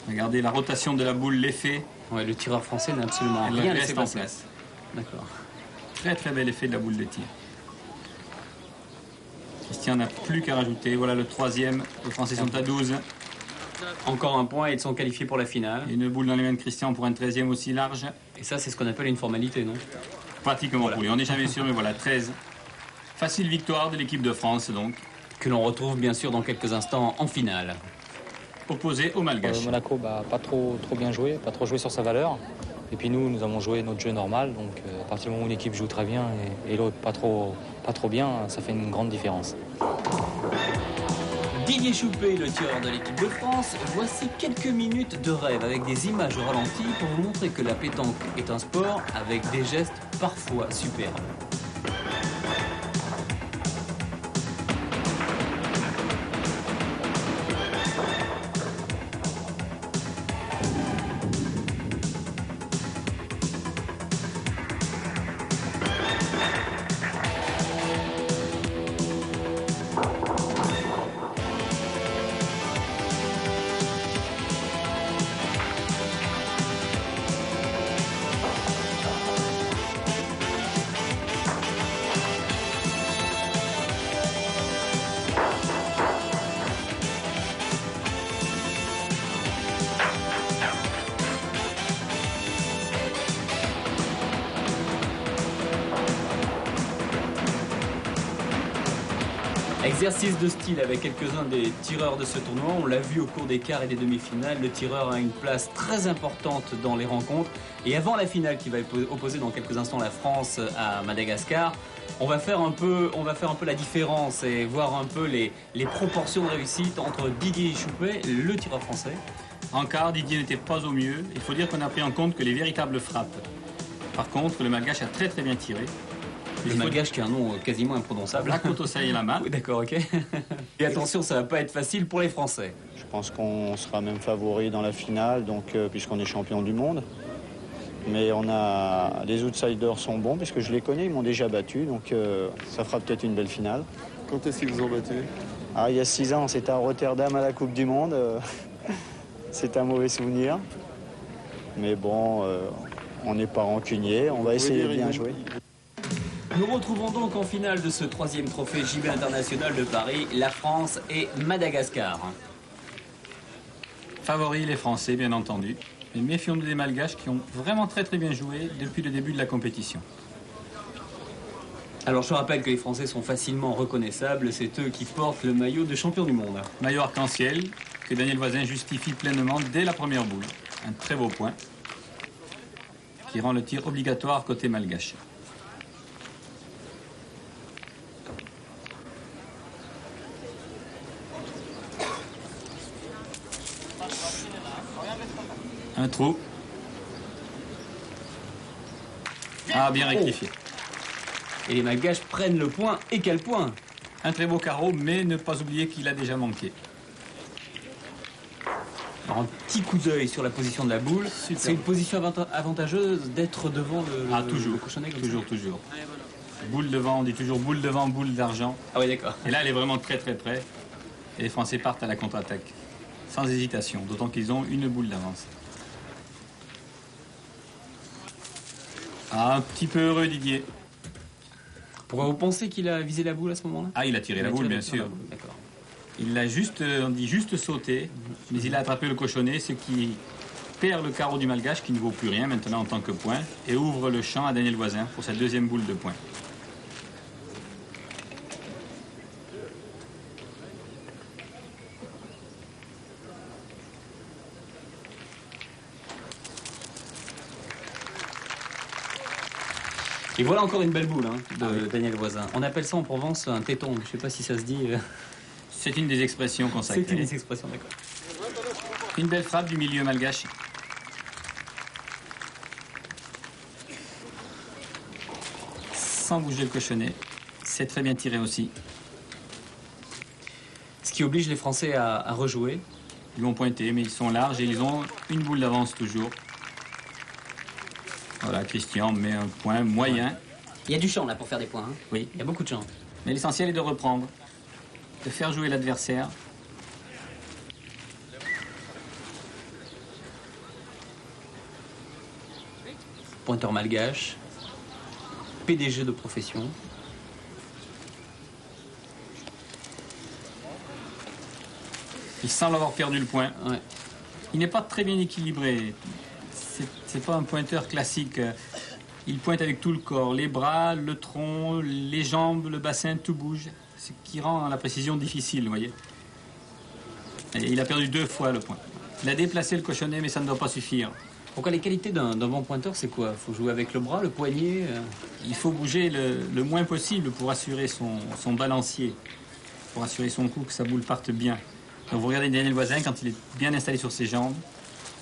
[SPEAKER 2] Regardez la rotation de la boule, l'effet.
[SPEAKER 1] Ouais, le tireur français n'a absolument
[SPEAKER 2] Elle
[SPEAKER 1] rien
[SPEAKER 2] reste
[SPEAKER 1] laissé
[SPEAKER 2] en
[SPEAKER 1] passer.
[SPEAKER 2] place.
[SPEAKER 1] D'accord.
[SPEAKER 2] Très très bel effet de la boule de tir. Christian n'a plus qu'à rajouter. Voilà le 3e. Les Français sont à 12.
[SPEAKER 1] Encore un point et ils sont qualifiés pour la finale.
[SPEAKER 2] Et une boule dans les mains de Christian pour un 13e aussi large.
[SPEAKER 1] Et ça, c'est ce qu'on appelle une formalité, non?
[SPEAKER 2] Pratiquement pour lui. On n'est jamais sûr, mais voilà, 13. Facile victoire de l'équipe de France, donc,
[SPEAKER 1] Que l'on retrouve bien sûr dans quelques instants en finale.
[SPEAKER 2] opposé au Malgache.
[SPEAKER 4] Monaco, pas trop bien joué, pas trop joué sur sa valeur. Et puis nous avons joué notre jeu normal. Donc à partir du moment où une équipe joue très bien et l'autre pas trop bien, ça fait une grande différence.
[SPEAKER 1] Didier Choupé, le tireur de l'équipe de France, voici quelques minutes de rêve avec des images au ralenti pour vous montrer que la pétanque est un sport avec des gestes parfois superbes. Exercice de style avec quelques-uns des tireurs de ce tournoi. On l'a vu au cours des quarts et des demi-finales. Le tireur a une place très importante dans les rencontres. Et avant la finale qui va opposer dans quelques instants la France à Madagascar, on va faire un peu la différence et voir un peu les proportions de réussite entre Didier Choupet, le tireur français.
[SPEAKER 2] En quart, Didier n'était pas au mieux. Il faut dire qu'on a pris en compte que les véritables frappes. Par contre, le Malgache a très bien tiré.
[SPEAKER 1] Le Malgache qui a un nom quasiment imprononçable.
[SPEAKER 2] La côte au et la main.
[SPEAKER 1] Oui, d'accord, ok. Et attention, ça va pas être facile pour les Français.
[SPEAKER 5] Je pense qu'on sera même favori dans la finale, donc, puisqu'on est champion du monde. Mais les outsiders sont bons, puisque je les connais, ils m'ont déjà battu, donc ça fera peut-être une belle finale.
[SPEAKER 7] Quand est-ce qu'ils vous ont battu?
[SPEAKER 5] Ah, il y a 6 ans, c'était à Rotterdam à la Coupe du Monde. C'est un mauvais souvenir. Mais bon, on n'est pas rancunier, on va essayer de bien jouer.
[SPEAKER 1] Nous retrouvons donc en finale de ce 3e trophée JB International de Paris, la France et Madagascar.
[SPEAKER 2] Favoris les Français, bien entendu. Mais méfions-nous des Malgaches qui ont vraiment très bien joué depuis le début de la compétition.
[SPEAKER 1] Alors je rappelle que les Français sont facilement reconnaissables, c'est eux qui portent le maillot de champion du monde.
[SPEAKER 2] Maillot arc-en-ciel que Daniel Voisin justifie pleinement dès la première boule. Un très beau point qui rend le tir obligatoire côté Malgache. Un trou. Ah, bien rectifié.
[SPEAKER 1] Et les Malgaches prennent le point, et quel point!
[SPEAKER 2] Un très beau carreau, mais ne pas oublier qu'il a déjà manqué.
[SPEAKER 1] Alors un petit coup d'œil sur la position de la boule. C'est une position avantageuse d'être devant le cochonnet comme ça.
[SPEAKER 2] Toujours. Boule devant, on dit toujours boule devant, boule d'argent.
[SPEAKER 1] Ah oui, d'accord.
[SPEAKER 2] Et là, elle est vraiment très près. Et les Français partent à la contre-attaque. Sans hésitation, d'autant qu'ils ont une boule d'avance. Ah, un petit peu heureux, Didier.
[SPEAKER 1] Pourquoi vous pensez qu'il a visé la boule à ce moment-là?
[SPEAKER 2] Ah, il a tiré la boule, bien sûr.
[SPEAKER 1] D'accord.
[SPEAKER 2] Il l'a juste, on dit juste sauté, mais il a attrapé le cochonnet, ce qui perd le carreau du Malgache, qui ne vaut plus rien maintenant en tant que point, et ouvre le champ à Daniel Voisin pour sa 2e boule de point.
[SPEAKER 1] Et voilà encore une belle boule de Daniel Voisin. On appelle ça en Provence un téton. Je ne sais pas si ça se dit.
[SPEAKER 2] C'est une des expressions consacrées.
[SPEAKER 1] C'est une des expressions, d'accord.
[SPEAKER 2] Une belle frappe du milieu Malgache. Sans bouger le cochonnet. C'est très bien tiré aussi.
[SPEAKER 1] Ce qui oblige les Français à rejouer.
[SPEAKER 2] Ils vont pointer, mais ils sont larges et ils ont une boule d'avance toujours. Voilà, Christian met un point moyen.
[SPEAKER 1] Il y a du champ là pour faire des points.
[SPEAKER 2] Oui.
[SPEAKER 1] Il y a beaucoup de champ.
[SPEAKER 2] Mais l'essentiel est de reprendre, de faire jouer l'adversaire.
[SPEAKER 1] Pointeur malgache, PDG de profession.
[SPEAKER 2] Il semble avoir perdu le point.
[SPEAKER 1] Ouais.
[SPEAKER 2] Il n'est pas très bien équilibré. C'est pas un pointeur classique. Il pointe avec tout le corps, les bras, le tronc, les jambes, le bassin, tout bouge. Ce qui rend la précision difficile, vous voyez. Et il a perdu 2 fois le point. Il a déplacé le cochonnet, mais ça ne doit pas suffire.
[SPEAKER 1] Pourquoi les qualités d'un bon pointeur, c'est quoi? Il faut jouer avec le bras, le poignet
[SPEAKER 2] Il faut bouger le moins possible pour assurer son balancier, pour assurer son coup, que sa boule parte bien. Donc vous regardez Daniel Voisin, quand il est bien installé sur ses jambes,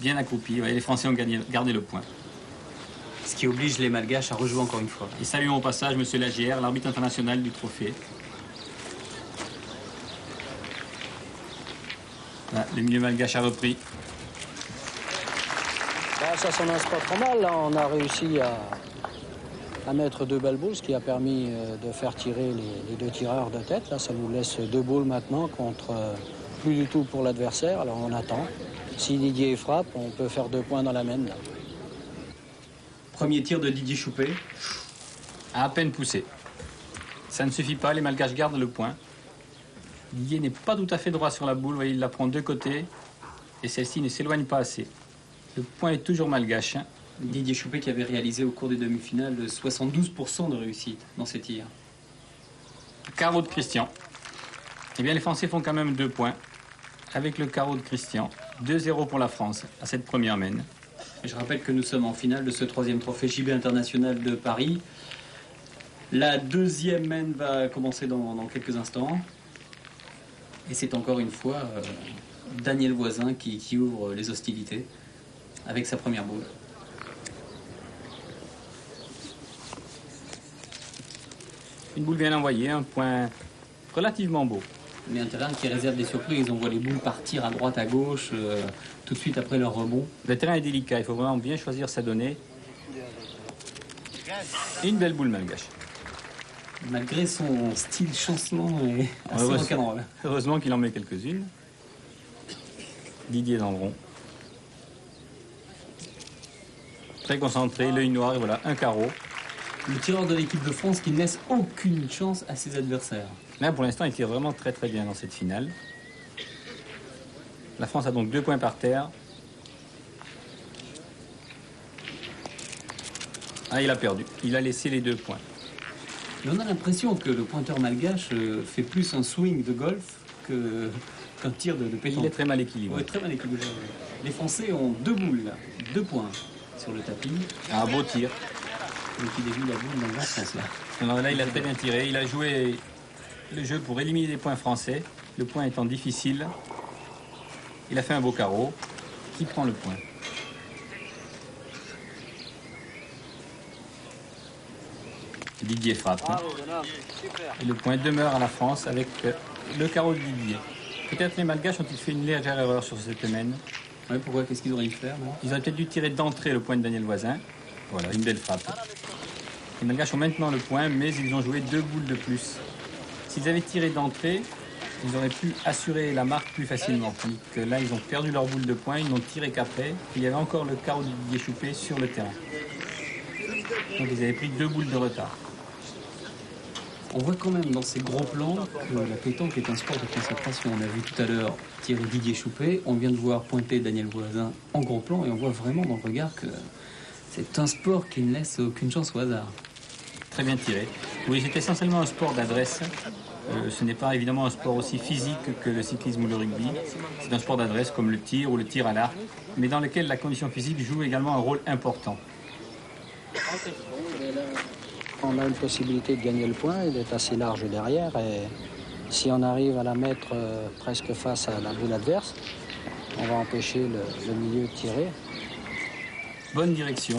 [SPEAKER 2] bien accroupi, les Français ont gardé le point.
[SPEAKER 1] Ce qui oblige les Malgaches à rejouer encore une fois.
[SPEAKER 2] Et saluons au passage M. Lagière, l'arbitre international du trophée. Voilà, le milieu malgache a repris.
[SPEAKER 8] Ça s'annonce pas trop mal. Là, on a réussi à mettre 2 belles boules, ce qui a permis de faire tirer les 2 tireurs de tête. Là, ça nous laisse 2 boules maintenant contre plus du tout pour l'adversaire. Alors on attend. Si Didier frappe, on peut faire 2 points dans la main. Là.
[SPEAKER 1] Premier tir de Didier Choupet.
[SPEAKER 2] À peine poussé. Ça ne suffit pas, les Malgaches gardent le point. Didier n'est pas tout à fait droit sur la boule, vous voyez, il la prend de côté et celle-ci ne s'éloigne pas assez. Le point est toujours Malgache.
[SPEAKER 1] Didier Choupet qui avait réalisé au cours des demi-finales 72% de réussite dans ses tirs.
[SPEAKER 2] Carreau de Christian. Eh bien, les Français font quand même 2 points avec le carreau de Christian. 2-0 pour la France à cette première main.
[SPEAKER 1] Et je rappelle que nous sommes en finale de ce 3e trophée JB international de Paris. La 2e main va commencer dans quelques instants. Et c'est encore une fois Daniel Voisin qui ouvre les hostilités avec sa première boule.
[SPEAKER 2] Une boule bien envoyée, un point relativement beau.
[SPEAKER 1] Mais un terrain qui réserve des surprises. On voit les boules partir à droite, à gauche, tout de suite après leur rebond.
[SPEAKER 2] Le terrain est délicat, il faut vraiment bien choisir sa donnée. Et une belle boule malgache.
[SPEAKER 1] Malgré son style chancelant et assez rock'n'roll.
[SPEAKER 2] Heureusement qu'il en met quelques-unes. Didier dans le rond. Très concentré, l'œil noir, et voilà, un carreau.
[SPEAKER 1] Le tireur de l'équipe de France qui ne laisse aucune chance à ses adversaires.
[SPEAKER 2] Là, pour l'instant, il tire vraiment très très bien dans cette finale. La France a donc 2 points par terre. Ah, il a perdu. Il a laissé les 2 points.
[SPEAKER 1] Mais on a l'impression que le pointeur malgache fait plus un swing de golf qu'un tir de pétanque.
[SPEAKER 2] Il est très mal équilibré.
[SPEAKER 1] Ouais, très mal équilibré. Les Français ont 2 boules, là. 2 points sur le tapis.
[SPEAKER 2] Un beau tir.
[SPEAKER 1] Et qui dévie la boule dans le sens là.
[SPEAKER 2] Alors là, il a très bien tiré. Il a joué le jeu pour éliminer les points français. Le point étant difficile. Il a fait un beau carreau. Qui prend le point? Didier frappe. Hein. Et le point demeure à la France avec le carreau de Didier. Peut-être les Malgaches ont-ils fait une légère erreur sur cette semaine.
[SPEAKER 1] Ouais, pourquoi? Qu'est-ce qu'ils auraient dû faire?
[SPEAKER 2] Ils auraient peut-être dû tirer d'entrée le point de Daniel Voisin. Voilà, une belle frappe. Les Malgaches ont maintenant le point, mais ils ont joué 2 boules de plus. S'ils avaient tiré d'entrée, ils auraient pu assurer la marque plus facilement. Tandis que là, ils ont perdu leur boule de poing, ils n'ont tiré qu'après. Il y avait encore le carreau de Didier Choupé sur le terrain. Donc ils avaient pris 2 boules de retard.
[SPEAKER 1] On voit quand même dans ces gros plans que la pétanque est un sport de concentration. On a vu tout à l'heure tirer Didier Choupé, on vient de voir pointer Daniel Voisin en gros plan et on voit vraiment dans le regard que c'est un sport qui ne laisse aucune chance au hasard.
[SPEAKER 2] Très bien tiré. Oui, c'est essentiellement un sport d'adresse. Ce n'est pas évidemment un sport aussi physique que le cyclisme ou le rugby. C'est un sport d'adresse comme le tir ou le tir à l'arc, mais dans lequel la condition physique joue également un rôle important.
[SPEAKER 8] On a une possibilité de gagner le point, il est assez large derrière et si on arrive à la mettre presque face à la boule adverse, on va empêcher le milieu de tirer.
[SPEAKER 2] Bonne direction.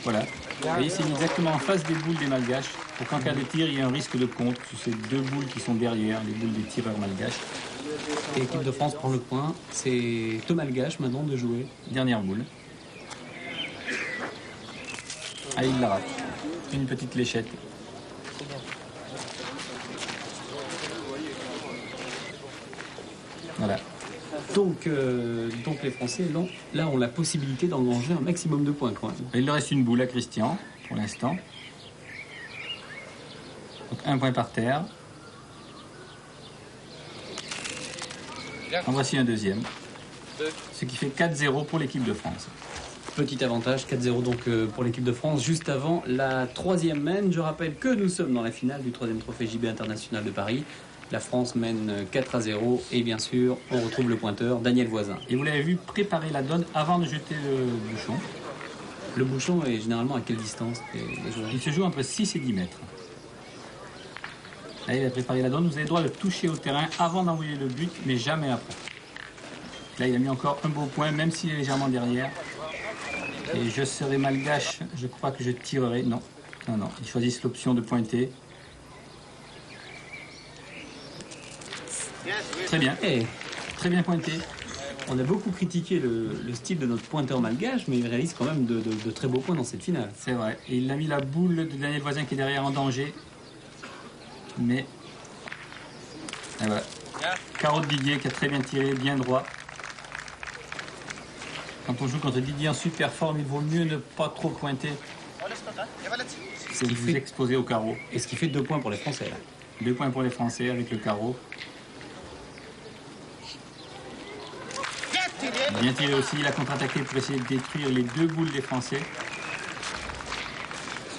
[SPEAKER 2] Voilà. Vous voyez, c'est exactement en face des boules des Malgaches pour qu'en cas de tir, il y ait un risque de compte sur ces 2 boules qui sont derrière, les boules des tireurs malgaches.
[SPEAKER 1] Et l'équipe de France prend le point. C'est aux Malgaches maintenant de jouer.
[SPEAKER 2] Dernière boule. Ah, il la rate. Une petite léchette. Voilà.
[SPEAKER 1] Donc les Français, là, ont la possibilité d'engranger un maximum de points quand même.
[SPEAKER 2] Il leur reste une boule à Christian, pour l'instant. Donc 1 point par terre. En voici un deuxième. Ce qui fait 4-0 pour l'équipe de France.
[SPEAKER 1] Petit avantage, 4-0 donc pour l'équipe de France, juste avant la 3e main. Je rappelle que nous sommes dans la finale du 3e trophée JB international de Paris. La France mène 4-0 et bien sûr, on retrouve le pointeur Daniel Voisin.
[SPEAKER 2] Et vous l'avez vu préparer la donne avant de jeter le bouchon.
[SPEAKER 1] Le bouchon est généralement à quelle distance les joueurs?
[SPEAKER 2] Il se joue entre 6 et 10 mètres. Là, il a préparé la donne. Vous avez le droit de toucher au terrain avant d'envoyer le but, mais jamais après. Là, il a mis encore un beau point, même s'il est légèrement derrière. Et je serai malgache, je crois que je tirerai. Non, non, non. Ils choisissent l'option de pointer. Très bien.
[SPEAKER 1] Et
[SPEAKER 2] Très bien pointé.
[SPEAKER 1] on a beaucoup critiqué le style de notre pointeur malgache, mais il réalise quand même de très beaux points dans cette finale.
[SPEAKER 2] C'est vrai. Et il a mis la boule de Daniel Voisin qui est derrière en danger. Mais. Et voilà. Carreau de Didier qui a très bien tiré, bien droit. Quand on joue contre Didier en super forme, il vaut mieux ne pas trop pointer. C'est vous exposer au carreau.
[SPEAKER 1] Et ce qui fait 2 points pour les Français là.
[SPEAKER 2] 2 points pour les Français avec le carreau. Bien tiré aussi, il a contre-attaqué pour essayer de détruire les 2 boules des Français.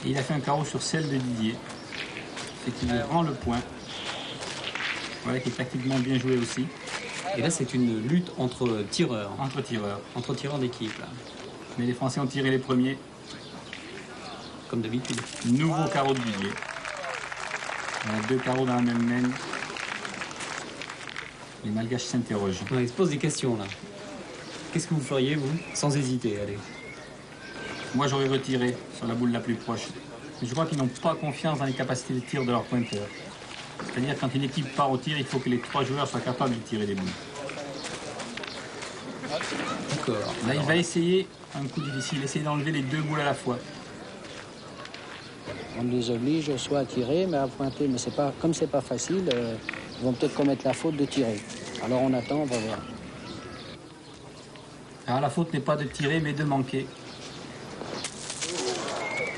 [SPEAKER 2] Et il a fait un carreau sur celle de Didier. C'est qu'il rend le point. Voilà, qui est tactiquement bien joué aussi.
[SPEAKER 1] Et là, c'est une lutte entre tireurs.
[SPEAKER 2] Entre tireurs.
[SPEAKER 1] Entre tireurs d'équipe, là.
[SPEAKER 2] Mais les Français ont tiré les premiers.
[SPEAKER 1] Comme d'habitude.
[SPEAKER 2] Nouveau carreau de Didier. On a 2 carreaux dans la même main. Les Malgaches s'interrogent.
[SPEAKER 1] Ouais, ils se posent des questions, là. Qu'est-ce que vous feriez, vous? Sans hésiter, allez.
[SPEAKER 2] Moi, j'aurais retiré sur la boule la plus proche. Mais je crois qu'ils n'ont pas confiance dans les capacités de tir de leur pointeur. C'est-à-dire, quand une équipe part au tir, il faut que les 3 joueurs soient capables de tirer des boules.
[SPEAKER 1] D'accord.
[SPEAKER 2] Là, il va essayer un coup difficile, essayer d'enlever les 2 boules à la fois.
[SPEAKER 8] On les oblige soit à tirer, mais à pointer. Mais c'est pas, comme c'est pas facile, ils vont peut-être commettre la faute de tirer. Alors on attend, on va voir.
[SPEAKER 2] Alors, la faute n'est pas de tirer, mais de manquer.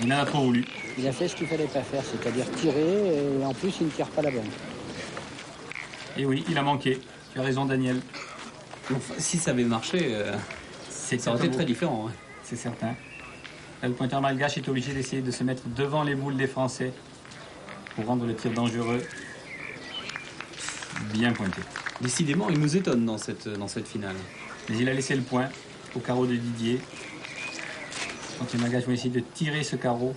[SPEAKER 2] Il en a trop voulu.
[SPEAKER 8] Il a fait ce qu'il fallait pas faire, c'est-à-dire tirer, et en plus il ne tire pas la bonne.
[SPEAKER 2] Et oui, il a manqué. Tu as raison, Daniel.
[SPEAKER 1] Enfin, si ça avait marché, ça aurait été très différent. Hein.
[SPEAKER 2] C'est certain. Là, le pointeur malgache est obligé d'essayer de se mettre devant les boules des Français pour rendre le tir dangereux. Bien pointé.
[SPEAKER 1] Décidément, il nous étonne dans cette finale.
[SPEAKER 2] Mais il a laissé le point au carreau de Didier. Donc les Malgaches vont essayer de tirer ce carreau.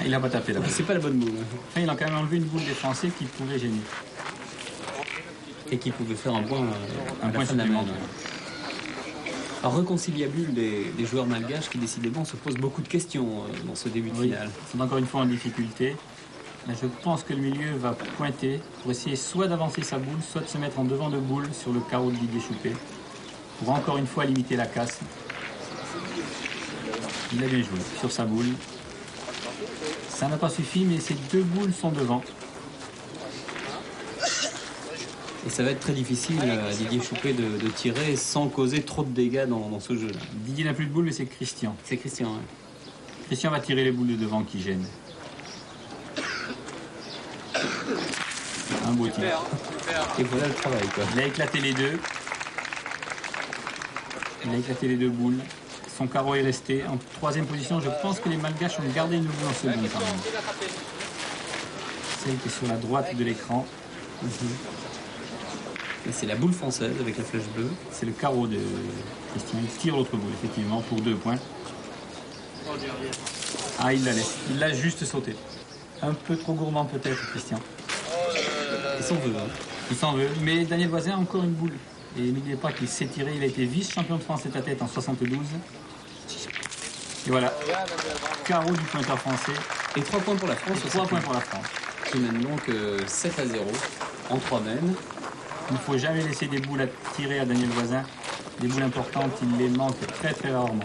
[SPEAKER 2] Il n'a pas tapé là.
[SPEAKER 1] C'est pas la bonne boule.
[SPEAKER 2] Enfin, il a quand même enlevé une boule des Français qui pouvait gêner.
[SPEAKER 1] Et qui pouvait faire un point,
[SPEAKER 2] Un point supplémentaire.
[SPEAKER 1] Alors, réconciliable des joueurs malgaches qui décidément se posent beaucoup de questions dans ce début de
[SPEAKER 2] Oui,
[SPEAKER 1] finale.
[SPEAKER 2] ils sont encore une fois en difficulté. Mais je pense que le milieu va pointer pour essayer soit d'avancer sa boule, soit de se mettre en devant de boule sur le carreau de Didier Choupé, pour encore une fois limiter la casse. Il a bien joué sur sa boule. Ça n'a pas suffi, mais ces 2 boules sont devant.
[SPEAKER 1] Et ça va être très difficile à Didier Choupé de tirer sans causer trop de dégâts dans ce jeu-là.
[SPEAKER 2] Didier n'a plus de boule, mais c'est Christian.
[SPEAKER 1] C'est Christian. Hein.
[SPEAKER 2] Christian va tirer les boules de devant qui gênent. Un beau tir.
[SPEAKER 1] Et voilà le travail, quoi.
[SPEAKER 2] Il a éclaté les 2. Il a éclaté les 2 boules. Son carreau est resté en 3e position. Je pense que les Malgaches ont gardé une boule en seconde quand même. Celle qui est sur la droite de l'écran.
[SPEAKER 1] Et c'est la boule française avec la flèche bleue.
[SPEAKER 2] C'est le carreau de Christian. Il tire l'autre boule, effectivement, pour 2 points. Ah, il la laisse. Il l'a juste sauté. Un peu trop gourmand peut-être, Christian.
[SPEAKER 1] Il s'en veut. Hein.
[SPEAKER 2] Il s'en veut. Mais Daniel Voisin a encore une boule. Et n'oubliez pas qu'il s'est tiré. Il a été vice-champion de France tête à tête en 72. Et voilà. Carreau du pointeur français.
[SPEAKER 1] Et 3 points pour la France.
[SPEAKER 2] 3 points pour la France.
[SPEAKER 1] Qui mène donc 7-0 en 3 mènes.
[SPEAKER 2] Il ne faut jamais laisser des boules à tirer à Daniel Voisin. Des boules importantes, il les manque très très rarement.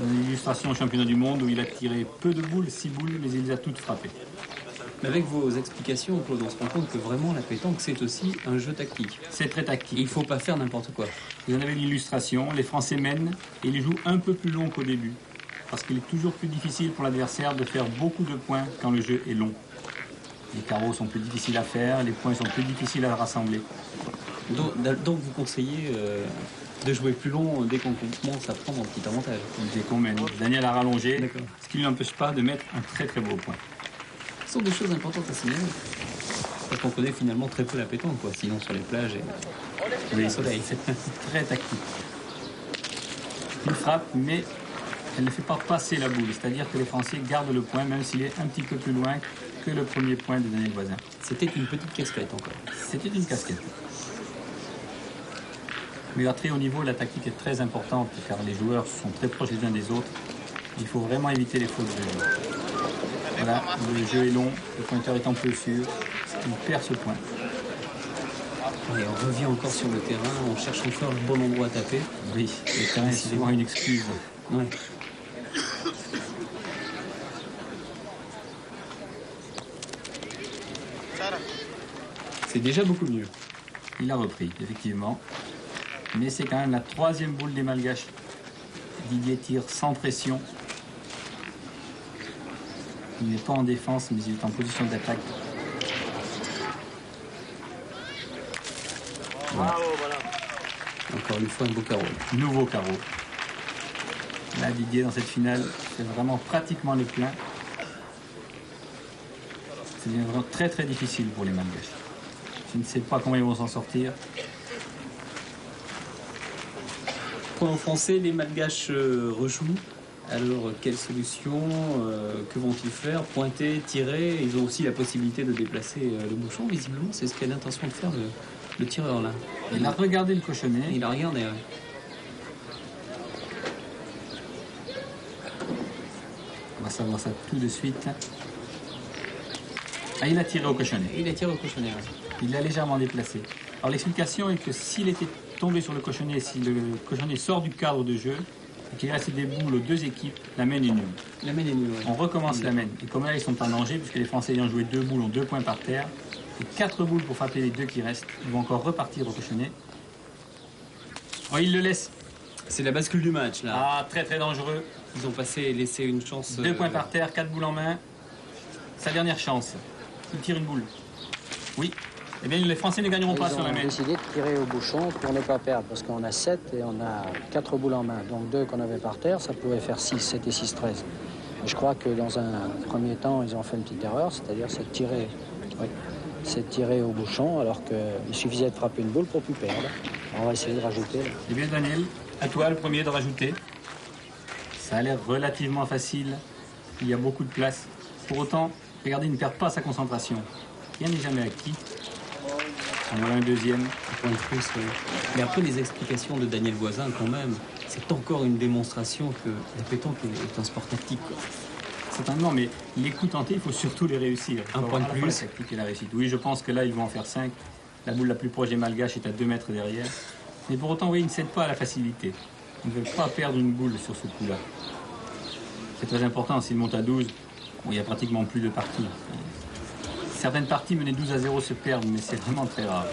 [SPEAKER 2] Une illustration au championnat du monde où il a tiré peu de boules, 6 boules, mais il les a toutes frappées.
[SPEAKER 1] Mais avec vos explications, Claude, on se rend compte que vraiment la pétanque, c'est aussi un jeu tactique.
[SPEAKER 2] C'est très tactique.
[SPEAKER 1] Il ne faut pas faire n'importe quoi.
[SPEAKER 2] Vous en avez l'illustration, les Français mènent et ils jouent un peu plus long qu'au début. Parce qu'il est toujours plus difficile pour l'adversaire de faire beaucoup de points quand le jeu est long. Les carreaux sont plus difficiles à faire, les points sont plus difficiles à rassembler.
[SPEAKER 1] Donc vous conseillez de jouer plus long dès qu'on commence à prendre un petit avantage.
[SPEAKER 2] Dès qu'on mène. Daniel a rallongé,
[SPEAKER 1] D'accord.
[SPEAKER 2] ce qui ne l'empêche pas de mettre un très très beau point.
[SPEAKER 1] Ce sont des choses importantes à signaler. Parce qu'on connaît finalement très peu la pétanque, quoi. Sinon sur les plages et le soleil.
[SPEAKER 2] C'est très tactique. Il frappe, mais elle ne fait pas passer la boule. C'est-à-dire que les Français gardent le point, même s'il est un petit peu plus loin que le premier point de Daniel Voisin.
[SPEAKER 1] C'était une petite casquette encore.
[SPEAKER 2] C'était une casquette. Mais à très haut niveau, la tactique est très importante, car les joueurs sont très proches les uns des autres. Il faut vraiment éviter les fautes de jeu. Voilà, le jeu est long, le pointeur est un peu sûr, il perd ce point.
[SPEAKER 1] Et on revient encore sur le terrain, on cherche encore le bon endroit à taper.
[SPEAKER 2] Oui, le terrain est souvent une excuse.
[SPEAKER 1] Ouais. C'est déjà beaucoup mieux.
[SPEAKER 2] Il a repris, effectivement. Mais c'est quand même la 3e boule des Malgaches. Didier tire sans pression. Il n'est pas en défense, mais il est en position d'attaque. Voilà.
[SPEAKER 1] Encore une fois, un beau carreau.
[SPEAKER 2] Nouveau carreau. Là, Didier, dans cette finale, fait vraiment pratiquement le plein. Ça devient vraiment très très difficile pour les Malgaches. Je ne sais pas comment ils vont s'en sortir.
[SPEAKER 1] Point aux Français, les Malgaches rejouent. Alors, quelle solution que vont-ils faire? Pointer, tirer? Ils ont aussi la possibilité de déplacer le bouchon. Visiblement, c'est ce qu'a l'intention de faire le tireur là.
[SPEAKER 2] Il a regardé le cochonnet.
[SPEAKER 1] Il a regardé, ouais.
[SPEAKER 2] On va savoir ça tout de suite. Ah, il a tiré au cochonnet.
[SPEAKER 1] Il a tiré au cochonnet, ouais.
[SPEAKER 2] Il l'a légèrement déplacé. Alors l'explication est que s'il était tombé sur le cochonnet, si le cochonnet sort du cadre de jeu, et qu'il reste des boules aux deux équipes, la main est nulle.
[SPEAKER 1] La main est nulle, ouais.
[SPEAKER 2] On recommence la main. Et comme là, ils sont en danger, puisque les Français ayant joué 2 boules ont 2 points par terre, et 4 boules pour frapper les 2 qui restent, ils vont encore repartir au cochonnet. Oh, il le laisse.
[SPEAKER 1] C'est la bascule du match, là.
[SPEAKER 2] Ah, très très dangereux.
[SPEAKER 1] Ils ont laissé une chance...
[SPEAKER 2] 2 points par terre, 4 boules en main. Sa dernière chance. Il tire une boule. Oui. Eh bien, les Français ne gagneront pas sur la
[SPEAKER 8] Ils
[SPEAKER 2] main.
[SPEAKER 8] ont décidé de tirer au bouchon pour ne pas perdre, parce qu'on a 7 et on a 4 boules en main. Donc 2 qu'on avait par terre, ça pouvait faire 6, 7 et 6, 13. Et je crois que dans un premier temps, ils ont fait une petite erreur, c'est-à-dire c'est de tirer au bouchon, alors qu'il suffisait de frapper une boule pour plus perdre. On va essayer de rajouter. Là.
[SPEAKER 2] Eh bien, Daniel, à toi le premier de rajouter. Ça a l'air relativement facile. Il y a beaucoup de place. Pour autant, regardez, il ne perd pas sa concentration. Rien n'est jamais acquis. On a un deuxième.
[SPEAKER 1] Un point de plus, oui. Mais après, les explications de Daniel Voisin, quand même, c'est encore une démonstration que la pétanque est un sport tactique, quoi.
[SPEAKER 2] Certainement, mais les coups tentés, il faut surtout les réussir.
[SPEAKER 1] Un point de
[SPEAKER 2] À la fois
[SPEAKER 1] plus.
[SPEAKER 2] la tactique et la réussite. Oui, je pense que là, ils vont en faire 5. La boule la plus proche des Malgaches est à 2 mètres derrière. Mais pour autant, oui, ils ne cèdent pas à la facilité. Ils ne veulent pas perdre une boule sur ce coup-là. C'est très important. S'ils montent à 12, bon, il n'y a pratiquement plus de parties. Certaines parties menées 12-0 se perdent, mais c'est vraiment très rare.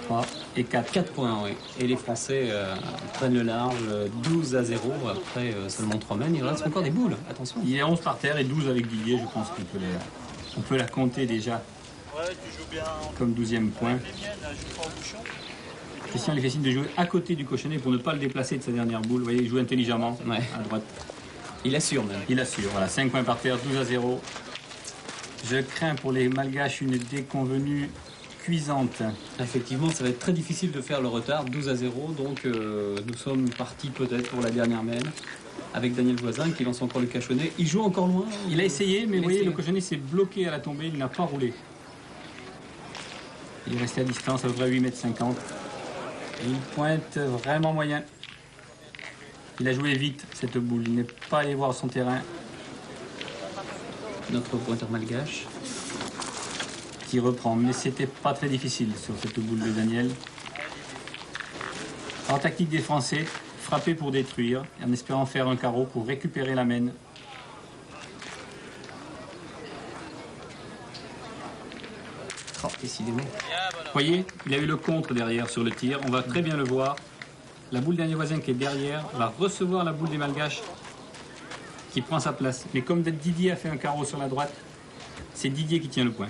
[SPEAKER 2] 3 et 4.
[SPEAKER 1] 4 points, oui. Et les Français prennent le large, 12-0. Après seulement 3 mènes. Il reste encore des boules. Attention.
[SPEAKER 2] Il y a 11 par terre et 12 avec Didier. Je pense qu'on peut la compter déjà comme 12e point. Christian lui fait signe de jouer à côté du cochonnet pour ne pas le déplacer de sa dernière boule. Vous voyez, il joue intelligemment à droite.
[SPEAKER 1] Il assure même.
[SPEAKER 2] Il assure. Voilà, 5 points par terre, 12-0. Je crains pour les Malgaches une déconvenue cuisante.
[SPEAKER 1] Effectivement, ça va être très difficile de faire le retard, 12-0. Donc nous sommes partis peut-être pour la dernière mène avec Daniel Voisin qui lance encore le cochonnet. Il joue encore loin.
[SPEAKER 2] Il a essayé, mais vous voyez, le cochonnet s'est bloqué à la tombée, il n'a pas roulé. Il est resté à distance, à peu près 8,50 m. Et il pointe vraiment moyen. Il a joué vite, cette boule. Il n'est pas allé voir son terrain.
[SPEAKER 1] Notre pointeur malgache.
[SPEAKER 2] Qui reprend, mais c'était pas très difficile sur cette boule de Daniel. En tactique des Français, frapper pour détruire, en espérant faire un carreau pour récupérer la mène.
[SPEAKER 1] Oh, décidément.
[SPEAKER 2] Vous voyez, il a eu le contre derrière sur le tir, on va très bien le voir. La boule Daniel Voisin qui est derrière va recevoir la boule des Malgaches qui prend sa place. Mais comme Didier a fait un carreau sur la droite, c'est Didier qui tient le point.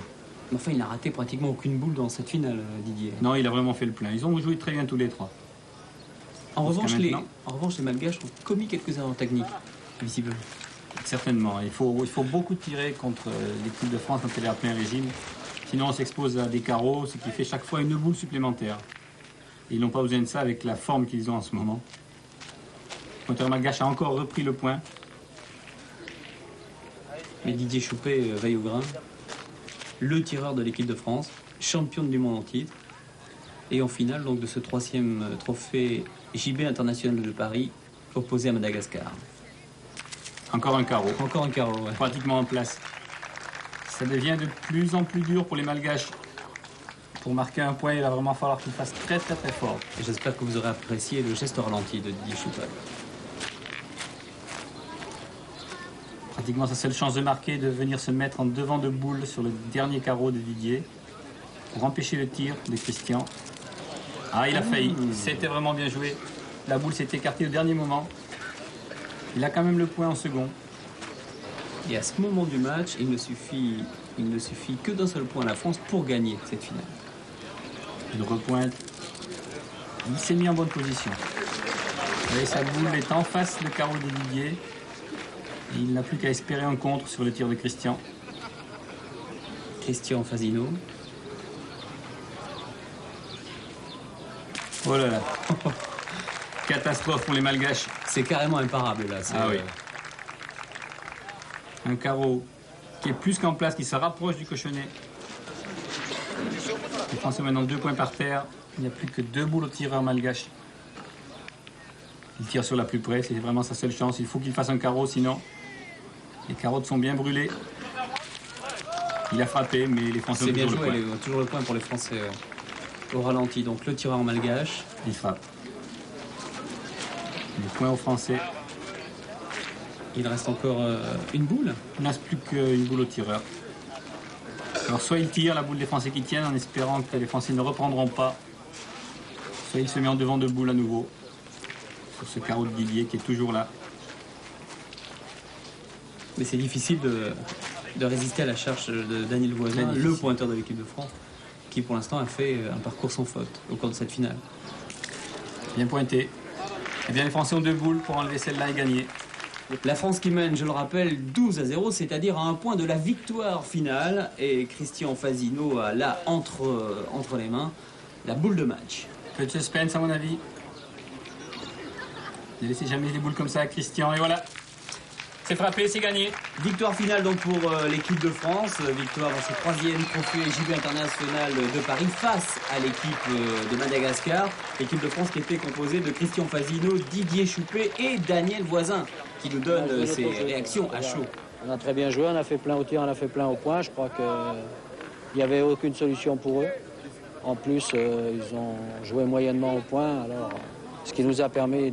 [SPEAKER 1] Enfin, il n'a raté pratiquement aucune boule dans cette finale, Didier.
[SPEAKER 2] Non, il a vraiment fait le plein. Ils ont joué très bien tous les trois.
[SPEAKER 1] En revanche, les
[SPEAKER 2] maintenant,
[SPEAKER 1] Malgaches ont commis quelques erreurs techniques, visiblement.
[SPEAKER 2] Certainement. Il faut beaucoup tirer contre l'équipe de France quand elle est à plein régime. Sinon, on s'expose à des carreaux, ce qui fait chaque fois une boule supplémentaire. Et ils n'ont pas besoin de ça avec la forme qu'ils ont en ce moment. Le pointeur malgache a encore repris le point.
[SPEAKER 1] Mais Didier Choupet veille au grain. Le tireur de l'équipe de France, championne du monde en titre. Et en finale donc, de ce 3e trophée JB international de Paris, opposé à Madagascar.
[SPEAKER 2] Encore un carreau.
[SPEAKER 1] Encore un carreau, ouais.
[SPEAKER 2] Pratiquement en place. Ça devient de plus en plus dur pour les Malgaches. Pour marquer un point, il va vraiment falloir qu'ils fassent très très très fort.
[SPEAKER 1] Et j'espère que vous aurez apprécié le geste ralenti de Didier Choupet.
[SPEAKER 2] Pratiquement sa seule chance de marquer, de venir se mettre en devant de boule sur le dernier carreau de Didier pour empêcher le tir de Christian. Ah, il a failli. C'était vraiment bien joué. La boule s'est écartée au dernier moment. Il a quand même le point en second.
[SPEAKER 1] Et à ce moment du match, il ne suffit que d'un seul point à la France pour gagner cette finale.
[SPEAKER 2] Il repointe. Il s'est mis en bonne position. Vous voyez, sa boule est en face le carreau de Didier. Et il n'a plus qu'à espérer un contre sur le tir de Christian.
[SPEAKER 1] Christian Fasino.
[SPEAKER 2] Oh là là. Catastrophe pour les Malgaches.
[SPEAKER 1] C'est carrément imparable là.
[SPEAKER 2] Ah oui. Un carreau qui est plus qu'en place, qui se rapproche du cochonnet. Les Français ont maintenant 2 points par terre. Il n'y a plus que 2 boules au tireur malgache. Il tire sur la plus près, c'est vraiment sa seule chance. Il faut qu'il fasse un carreau, sinon les carottes sont bien brûlées. Il a frappé, mais les Français ont
[SPEAKER 1] C'est bien
[SPEAKER 2] toujours le
[SPEAKER 1] joué,
[SPEAKER 2] point.
[SPEAKER 1] toujours le point pour les Français au ralenti. Donc le tireur malgache.
[SPEAKER 2] Il frappe. Les points aux Français.
[SPEAKER 1] Il reste encore une boule.
[SPEAKER 2] Il ne reste plus qu'une boule au tireur. Alors soit il tire la boule des Français qui tiennent en espérant que les Français ne reprendront pas, soit il se met en devant de boule à nouveau sur ce carreau de Didier qui est toujours là.
[SPEAKER 1] Mais c'est difficile de résister à la charge de Daniel Voisin, le pointeur de l'équipe de France, qui pour l'instant a fait un parcours sans faute au cours de cette finale.
[SPEAKER 2] Bien pointé. Eh bien les Français ont 2 boules pour enlever celle-là et gagner.
[SPEAKER 1] La France qui mène, je le rappelle, 12-0, c'est-à-dire à un point de la victoire finale. Et Christian Fasino a là entre les mains la boule de match.
[SPEAKER 2] Peu de suspense à mon avis. Ne laissez jamais les boules comme ça à Christian et voilà. C'est frappé, c'est gagné.
[SPEAKER 1] Victoire finale donc pour l'équipe de France, victoire dans ce 3e trophée JB international de Paris face à l'équipe de Madagascar. L'équipe de France qui était composée de Christian Fasino, Didier Choupé et Daniel Voisin, qui nous donne ses réactions à chaud.
[SPEAKER 8] On a très bien joué, on a fait plein au tir, on a fait plein au point. Je crois qu'il n'y avait aucune solution pour eux. En plus, ils ont joué moyennement au point, alors, ce qui nous a permis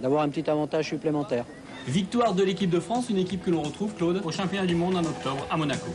[SPEAKER 8] d'avoir un petit avantage supplémentaire.
[SPEAKER 1] Victoire de l'équipe de France, une équipe que l'on retrouve, Claude,
[SPEAKER 2] Au championnat du monde en octobre à Monaco.